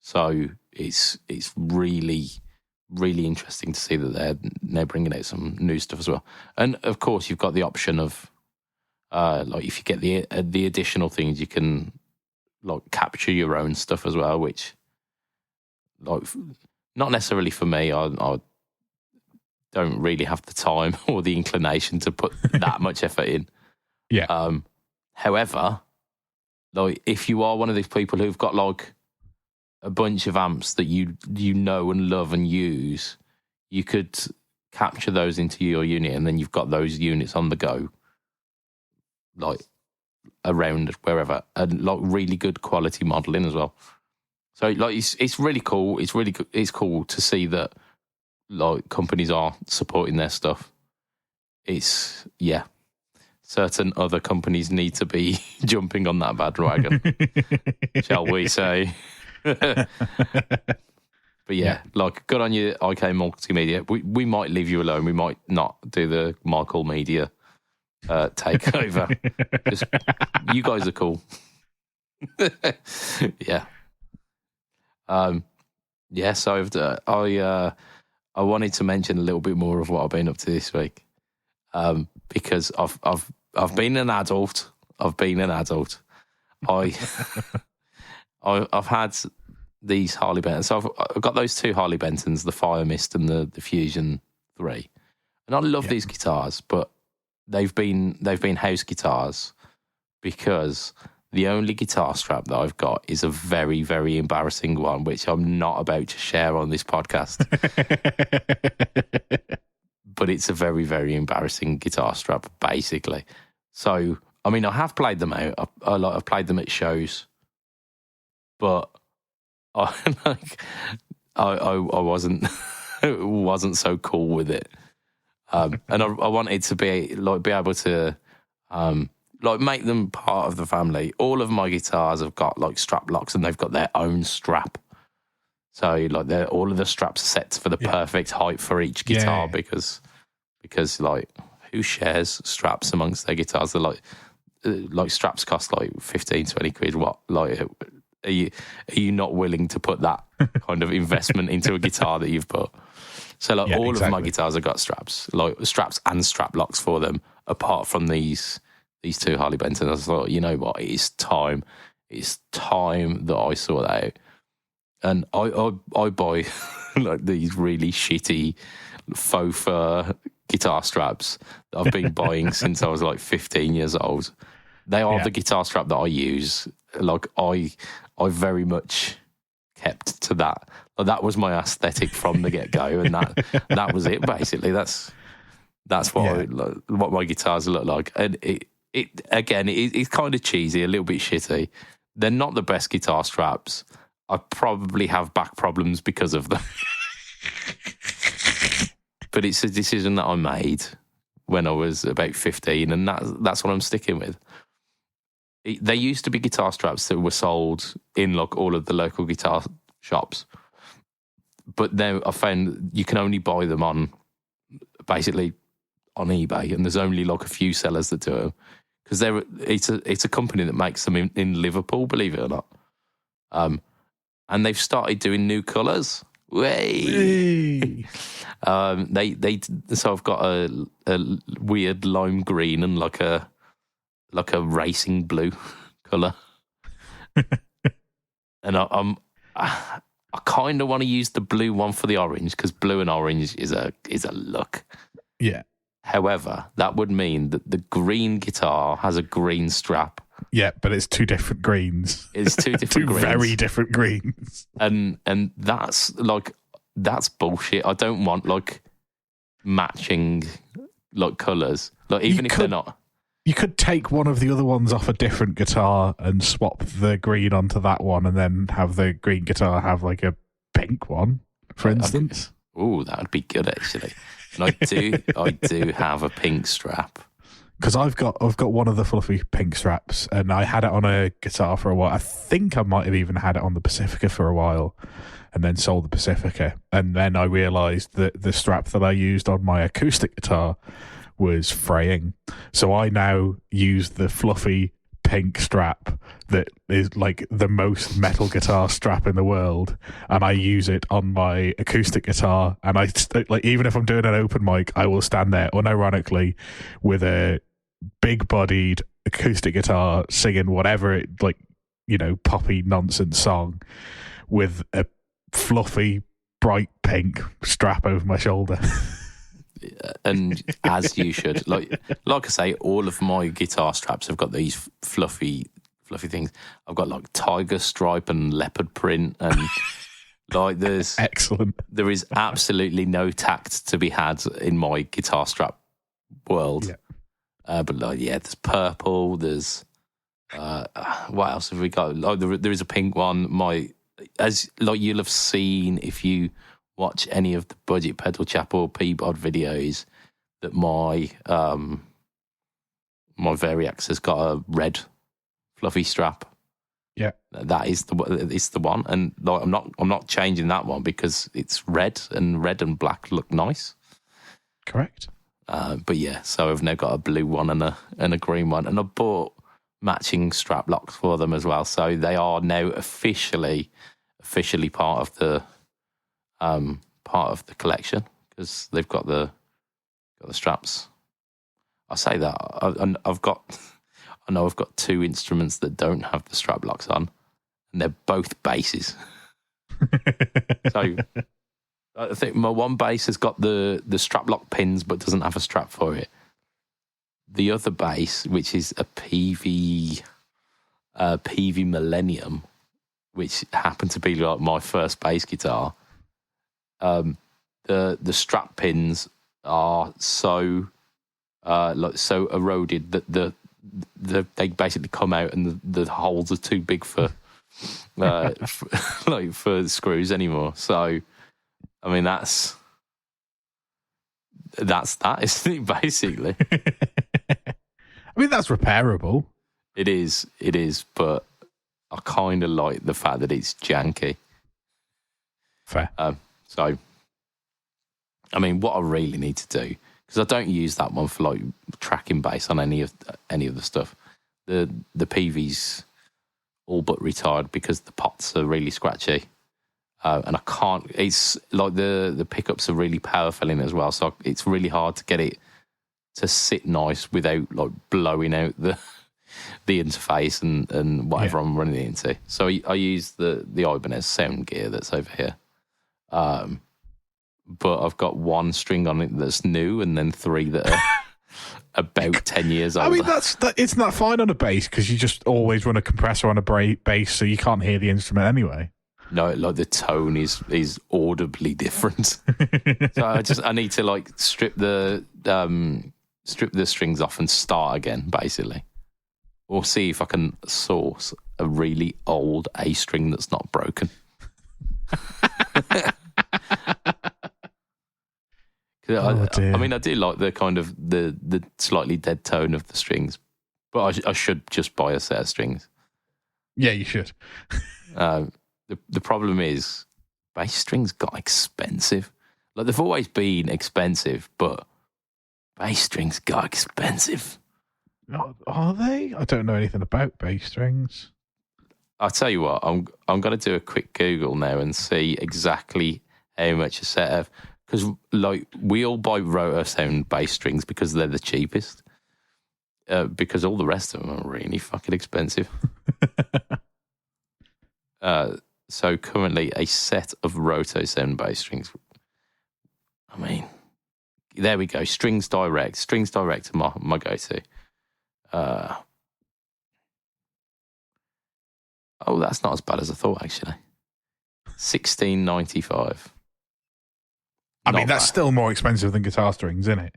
So it's really, really interesting to see that they're bringing out some new stuff as well. And of course, you've got the option of like if you get the additional things, you can like capture your own stuff as well, which like not necessarily for me. I don't really have the time or the inclination to put that much effort in. Yeah. However, like if you are one of these people who've got like a bunch of amps that you know and love and use, you could capture those into your unit, and then you've got those units on the go, like around wherever, and like really good quality modeling as well. So like it's really cool. It's cool to see that like companies are supporting their stuff. It's certain other companies need to be jumping on that bandwagon, shall we say? But like good on you, IK Multimedia. We might leave you alone. We might not do the Michael Media takeover. Just, you guys are cool. Yeah. So I wanted to mention a little bit more of what I've been up to this week, because I've been an adult. I've had these Harley Bentons. So I've got those two Harley Bentons, the Fire Mist and the Fusion 3. And I love these guitars, but they've been house guitars, because the only guitar strap that I've got is a very, very embarrassing one, which I'm not about to share on this podcast. But it's a very, very embarrassing guitar strap, basically. So, I mean, I have played them out. I've played them at shows, but I wasn't so cool with it. And I wanted to be able to like make them part of the family. All of my guitars have got like strap locks, and they've got their own strap. So like all of the straps are set for the perfect height for each guitar because like who shares straps amongst their guitars? They're like straps cost like 15, 20 quid. What like are you not willing to put that kind of investment into a guitar that you've put? So like all of my guitars have got straps and strap locks for them. Apart from these two Harley Bentons, I thought, you know what, it's time that I sort that out. And I buy like these really shitty faux fur guitar straps that I've been buying since I was like 15 years old. They are the guitar strap that I use. Like I very much kept to that. Like, that was my aesthetic from the get go, and that was it basically. That's what my guitars look like. And it's kind of cheesy, a little bit shitty. They're not the best guitar straps. I probably have back problems because of them. But it's a decision that I made when I was about 15, and that's what I'm sticking with. There used to be guitar straps that were sold in like all of the local guitar shops, but then I found you can only buy them on eBay, and there's only like a few sellers that do them because it's a company that makes them in Liverpool, believe it or not. And they've started doing new colours. Way. So I've got a weird lime green and like a racing blue colour. And I kind of want to use the blue one for the orange because blue and orange is a look. Yeah. However, that would mean that the green guitar has a green strap. Yeah, but it's two different greens. It's two different greens. Very different greens. And that's bullshit. I don't want like matching like colours. Like even if they're not. You could take one of the other ones off a different guitar and swap the green onto that one, and then have the green guitar have like a pink one, for instance. Oh, that would be good actually. And I do have a pink strap. Because I've got one of the fluffy pink straps, and I had it on a guitar for a while. I think I might have even had it on the Pacifica for a while, and then sold the Pacifica. And then I realised that the strap that I used on my acoustic guitar was fraying. So I now use the fluffy pink strap that is like the most metal guitar strap in the world, and I use it on my acoustic guitar. And I like, even if I'm doing an open mic, I will stand there unironically with a big-bodied acoustic guitar singing whatever it like, you know, poppy nonsense song with a fluffy bright pink strap over my shoulder. And as you should, like I say, all of my guitar straps have got these fluffy things. I've got like tiger stripe and leopard print, and like there's excellent. There is absolutely no tact to be had in my guitar strap world. Yeah. But like, there's purple. There's what else have we got? Like there is a pink one. As like you'll have seen if you watch any of the BudgetPedalChap or PBOD videos, that my Variax has got a red fluffy strap. Yeah, that is the one, and like I'm not changing that one because it's red and black look nice. Correct. But yeah, so I've now got a blue one and a green one, and I bought matching strap locks for them as well. So they are now officially part of the collection because they've got the straps. I say that I've got two instruments that don't have the strap locks on, and they're both basses. So I think my one bass has got the strap lock pins but doesn't have a strap for it. The other bass, which is a PV Millennium, which happened to be like my first bass guitar, the strap pins are so eroded that they basically come out and the holes are too big for for screws anymore. So I mean that's that, isn't it, basically? I I mean, that's repairable. It is, but I kind of like the fact that it's janky. Fair. So, I mean, what I really need to do, because I don't use that one for like tracking bass on any of the stuff. The PV's all but retired because the pots are really scratchy, and I can't. It's like the pickups are really powerful in it as well, so it's really hard to get it to sit nice without like blowing out the interface and whatever I'm running it into. So I use the Ibanez sound gear that's over here. But I've got one string on it that's new and then 3 that are about 10 years old. I mean, it's not fine on a bass because you just always run a compressor on a bass, so you can't hear the instrument anyway. No, like the tone is audibly different. So I need to like strip the strings off and start again, basically. Or see if I can source a really old A string that's not broken. I mean, I do like the kind of the slightly dead tone of the strings, but I should just buy a set of strings. Yeah, you should. The problem is bass strings got expensive. Like they've always been expensive, but bass strings got expensive. Are they? I don't know anything about bass strings. I'll tell you what, I'm going to do a quick Google now and see exactly how much a set of, because like we all buy rotor sound bass strings because they're the cheapest, because all the rest of them are really fucking expensive. So currently a set of roto sound bass strings, I mean, there we go, Strings Direct are my go-to. Oh, that's not as bad as I thought, actually. $16.95. I mean, that's still more expensive than guitar strings, isn't it?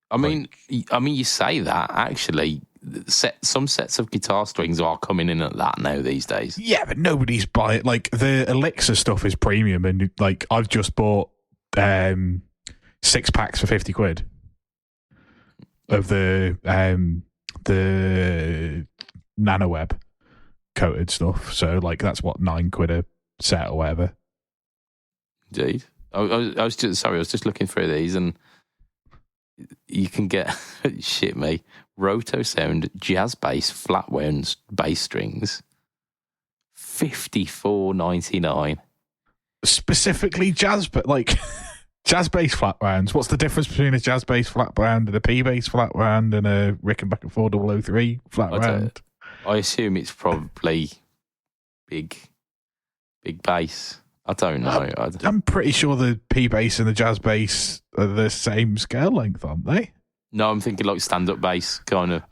I mean, you say that. Actually, some sets of guitar strings are coming in at that now these days. Yeah, but nobody's buying. Like the Elixir stuff is premium, and like I've just bought 6 packs for £50 of the NanoWeb coated stuff. So like that's what £9 a set or whatever. Indeed. I was just looking through these, and you can get shit me Roto Sound jazz bass flat wound bass strings, $54.99. Specifically jazz, but like jazz bass flat rounds. What's the difference between a jazz bass flat round and a P bass flat round and a Rickenbacker 4003 flat round? I assume it's probably big bass. I don't know. I'm pretty sure the P bass and the jazz bass are the same scale length, aren't they? No, I'm thinking like stand-up bass, kind of.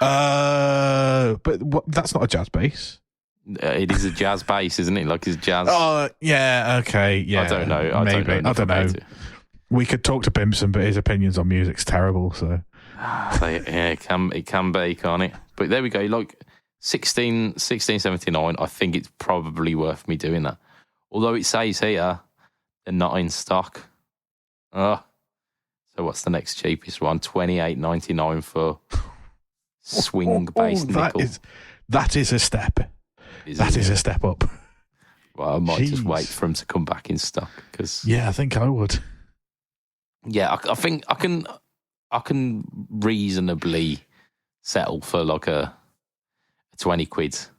But that's not a jazz bass. It is a jazz bass, isn't it? Like it's jazz. Oh, yeah, okay, yeah. I don't know. Maybe. I don't know. We could talk to Bimpson, but his opinions on music's terrible. So yeah, it can be, can't it? But there we go. Like $16.79. I think it's probably worth me doing that. Although it says here they're not in stock. So what's the next cheapest one? $28.99 for swing bass nickel. That is a step. That is a step up. Well, I might just wait for them to come back in stock. Yeah, I think I would. Yeah, I think I can reasonably settle for like a £20.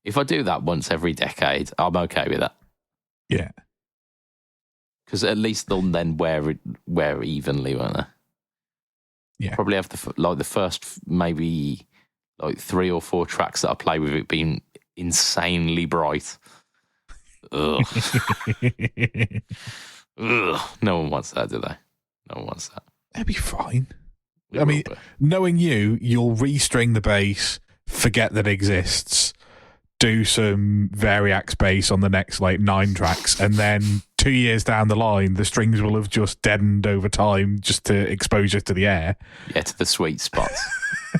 If I do that once every decade, I'm okay with that. Yeah. Because at least they'll then wear evenly, won't they? Yeah. Probably have the first maybe like 3 or 4 tracks that I play with it being insanely bright. Ugh. Ugh. No one wants that, do they? No one wants that. That'd be fine. I mean, knowing you'll restring the bass, forget that it exists, do some Variax bass on the next like 9 tracks, and then 2 years down the line, the strings will have just deadened over time just to exposure to the air. Yeah, to the sweet spots.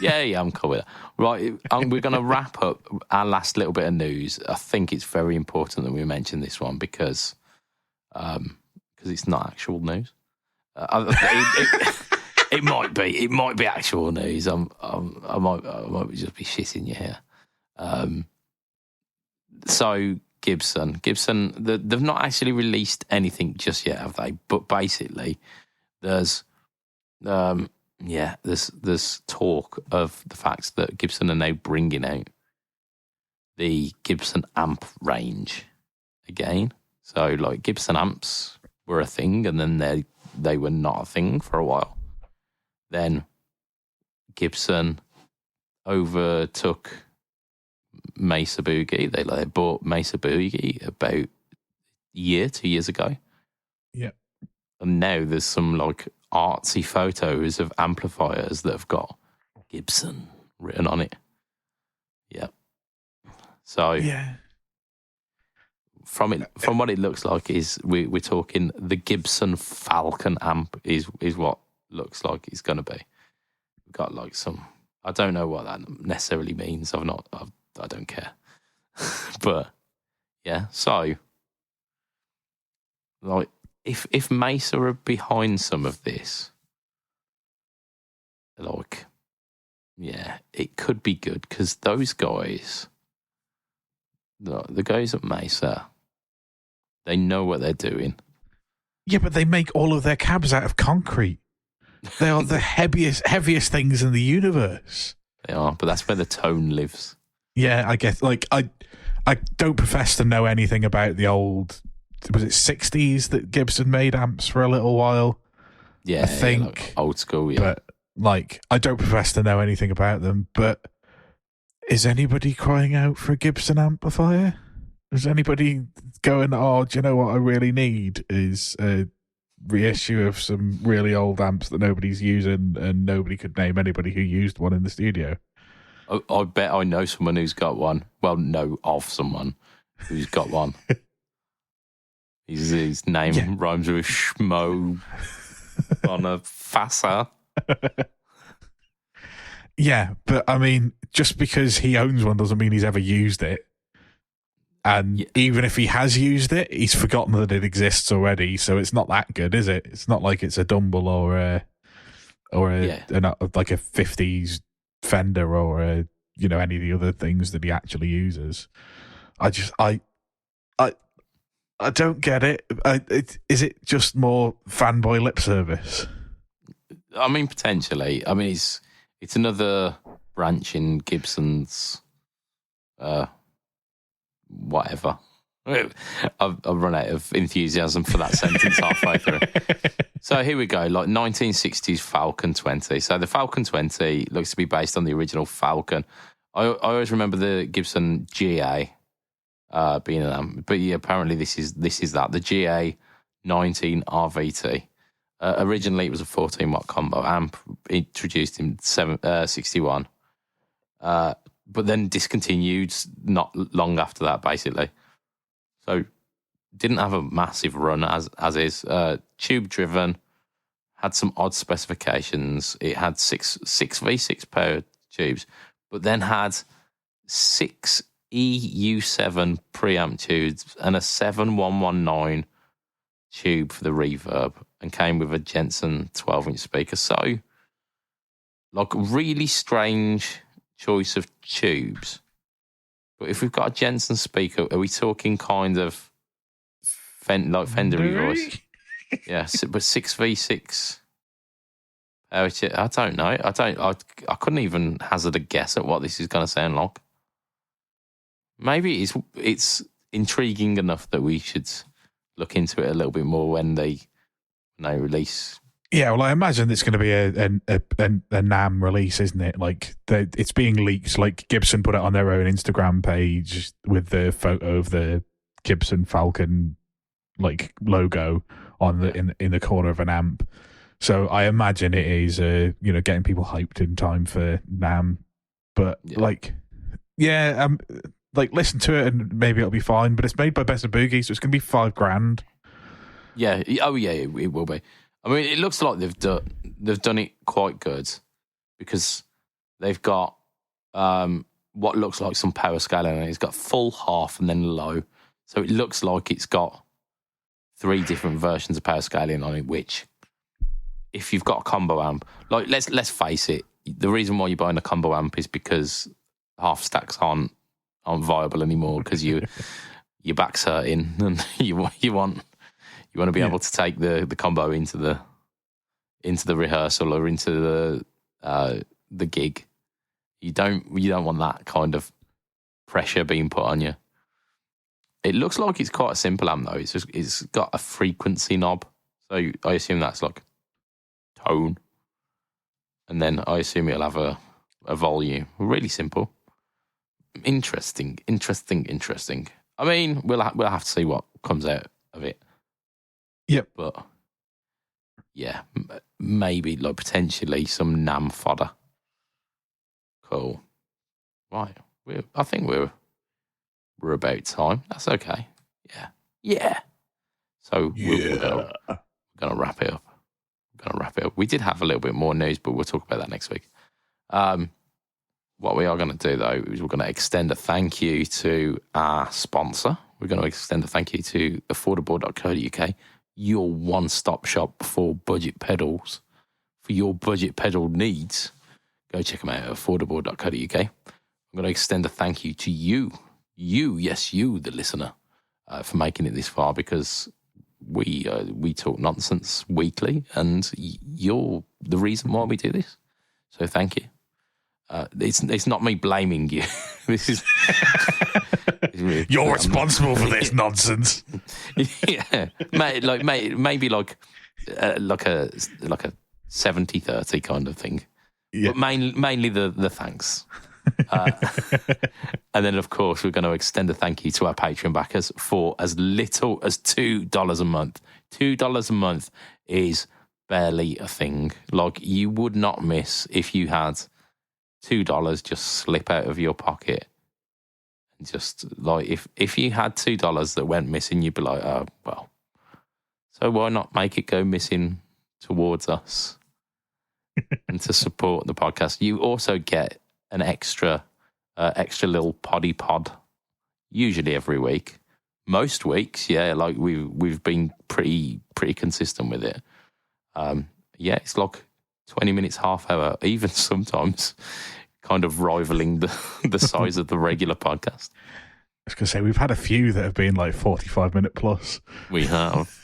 yeah, I'm cool with that. Right, we're going to wrap up our last little bit of news. I think it's very important that we mention this one because it's not actual news. It might be actual news. I might just be shitting you here. So Gibson, they've not actually released anything just yet, have they? But basically, there's talk of the fact that Gibson are now bringing out the Gibson amp range again. So, like, Gibson amps were a thing, and then they were not a thing for a while. Then Gibson overtook Mesa Boogie. They bought Mesa Boogie about 2 years ago. Yeah. And now there's some, like, artsy photos of amplifiers that have got Gibson written on it. Yeah. So yeah. From what it looks like is we're talking the Gibson Falcon amp is what looks like it's going to be. We've got like some, I don't know what that necessarily means. I don't care. But yeah, so like if Mesa are behind some of this, like, yeah, it could be good because those guys, the guys at Mesa, they know what they're doing. Yeah, but they make all of their cabs out of concrete. They are the heaviest things in the universe. They are, but that's where the tone lives. Yeah, I guess. Like, I don't profess to know anything about the old, was it 60s that Gibson made amps for a little while? Yeah, I think. Yeah, like old school, yeah. But, like, I don't profess to know anything about them, but is anybody crying out for a Gibson amplifier? Is anybody going, oh, do you know what I really need is a reissue of some really old amps that nobody's using, and nobody could name anybody who used one in the studio? I bet I know someone who's got one. Well, know of someone who's got one. His name rhymes with Schmo on a Fassa. Yeah, but I mean, just because he owns one doesn't mean he's ever used it. And even if he has used it, he's forgotten that it exists already. So it's not that good, is it? It's not like it's a Dumble or like a 50s Fender or any of the other things that he actually uses. I don't get it. Is it just more fanboy lip service? I mean, potentially. I mean, it's another branch in Gibson's whatever. I've run out of enthusiasm for that sentence halfway through. So here we go, like 1960s Falcon 20. So the Falcon 20 looks to be based on the original Falcon. I always remember the Gibson GA being an amp, but yeah, apparently this is that, the GA 19 RVT. Originally it was a 14-watt combo amp, introduced in 61. But then discontinued not long after that, basically. So didn't have a massive run as is. Tube driven, had some odd specifications. It had six V6 power tubes, but then had 6 EU7 preamp tubes and a 7119 tube for the reverb, and came with a Jensen 12-inch speaker. So, like, really strange choice of tubes. But if we've got a Jensen speaker, are we talking kind of Fendery voice? Yeah, but 6V6 power tube. I don't know. I couldn't even hazard a guess at what this is going to sound like. Maybe it's intriguing enough that we should look into it a little bit more when they release. Yeah, well, I imagine it's going to be a NAMM release, isn't it? Like, it's being leaked. Like, Gibson put it on their own Instagram page with the photo of the Gibson Falcon, like, logo on the in the corner of an amp. So I imagine it is, getting people hyped in time for NAMM. But listen to it and maybe it'll be fine. But it's made by Best of Boogie, so it's going to be $5,000. Yeah. Oh yeah, it will be. I mean, it looks like they've done it quite good, because they've got what looks like some power scaling, and it's got full, half, and then low. So it looks like it's got 3 different versions of power scaling on it, which if you've got a combo amp, like let's face it, the reason why you're buying a combo amp is because half stacks aren't viable anymore because your back's hurting and you want to be able to take the combo into the rehearsal or into the gig. You don't want that kind of pressure being put on you. It looks like it's quite a simple amp though. It's got a frequency knob, so I assume that's like tone, and then I assume it'll have a volume. Really simple. Interesting. I mean, we'll have to see what comes out of it. Yep. But yeah, maybe like potentially some NAMM fodder. Cool. Right. I think we're about time. That's okay. Yeah. So we're gonna wrap it up. We did have a little bit more news, but we'll talk about that next week. What we are going to do, though, is we're going to extend a thank you to our sponsor. We're going to extend a thank you to affordable.co.uk, your one-stop shop for budget pedals, for your budget pedal needs. Go check them out at affordable.co.uk. I'm going to extend a thank you to you, the listener, for making it this far, because we talk nonsense weekly, and you're the reason why we do this. So thank you. It's not me blaming you. This is you're responsible for this nonsense. Yeah, maybe like a 70-30 kind of thing. Yeah. But mainly the thanks. And then, of course, we're going to extend a thank you to our Patreon backers for as little as $2 a month. $2 a month is barely a thing. Like, you would not miss if you had $2 just slip out of your pocket. And just like, if you had $2 that went missing, you'd be like, oh, well, so why not make it go missing towards us? And to support the podcast, you also get an extra little poddy pod, usually every week. Most weeks, yeah, like we've been pretty consistent with it. Yeah, it's like 20 minutes, half hour, even sometimes kind of rivaling the size of the regular podcast. I was going to say, we've had a few that have been like 45-minute plus. We have.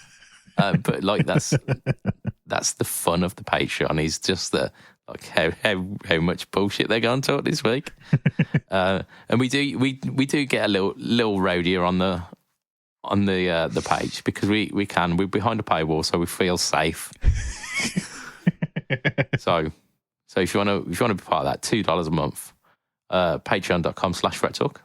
But like that's the fun of the Patreon, is just the like how much bullshit they're going to talk this week. And we do get a little rowdier on the page, because we're behind a paywall, so we feel safe. So if you want to be part of that, $2 a month, patreon.com/FretTalk,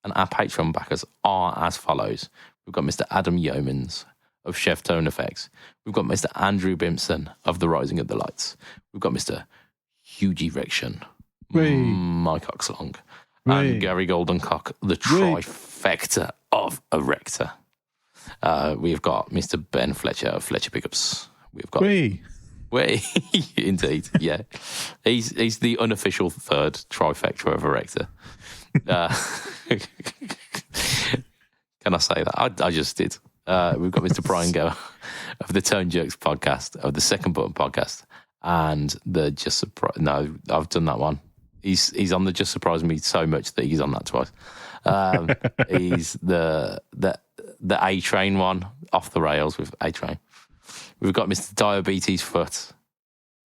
and our Patreon backers are as follows. We've got Mr. Adam Yeomans of Chef Tone Effects. We've got Mr. Andrew Bimpson of The Rising of the Lights. We've got Mr. Hugh Erection, Mike Oxlong, and Gary Goldencock, the trifecta of Erector. We've got Mr. Ben Fletcher of Fletcher Pickups. We've got indeed, yeah. He's the unofficial third trifecta of Erector. Can I say that? I just did. We've got Mr. Brian Gower of the Tone Jerks podcast, of the Second Button podcast, and the Just Surprise. No, I've done that one. He's on the Just Surprise Me so much that he's on that twice. He's the A-Train one, Off the Rails with A-Train. We've got Mr. Diabetes Foot,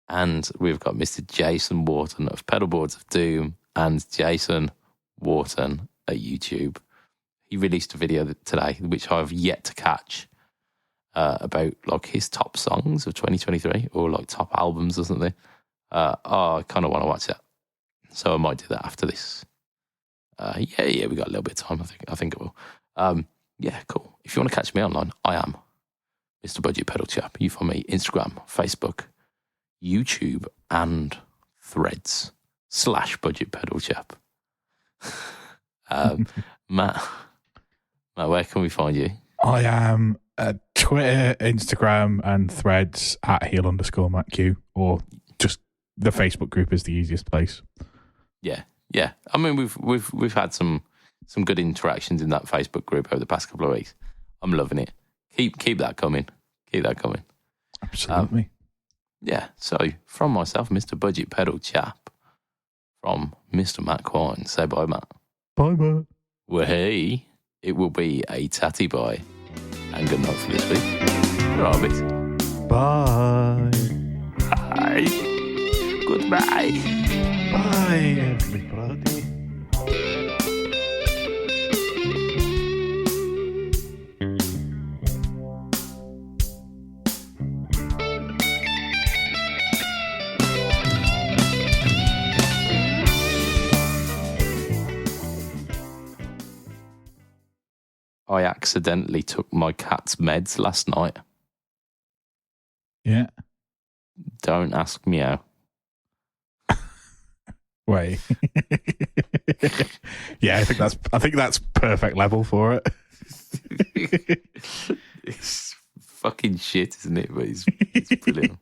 and we've got Mr. Jason Wharton of Pedalboards of Doom, and Jason Wharton at YouTube. He released a video today, which I've yet to catch, about like his top songs of 2023, or like top albums or something. I kind of want to watch that, so I might do that after this. Yeah, we got a little bit of time. I think it will. Yeah, cool. If you want to catch me online, I am Mr. BudgetPedalChap. You find me Instagram, Facebook, YouTube, and Threads /BudgetPedalChap. Matt, where can we find you? I am at Twitter, Instagram, and Threads at @heel_MattQ, or just the Facebook group is the easiest place. Yeah. I mean, we've had some good interactions in that Facebook group over the past couple of weeks. I'm loving it. Keep that coming. Absolutely. Yeah, so from myself, Mr. BudgetPedalChap, from Mr. Matt Quine. Say bye, Matt. Bye, Matt. Well, hey, it will be a tatty bye. And good night for this week. Rabbit. Bye. Bye. Goodbye. Bye, everybody. I accidentally took my cat's meds last night. Yeah. Don't ask me how. Wait. Yeah, I think that's perfect level for it. It's fucking shit, isn't it? But it's brilliant.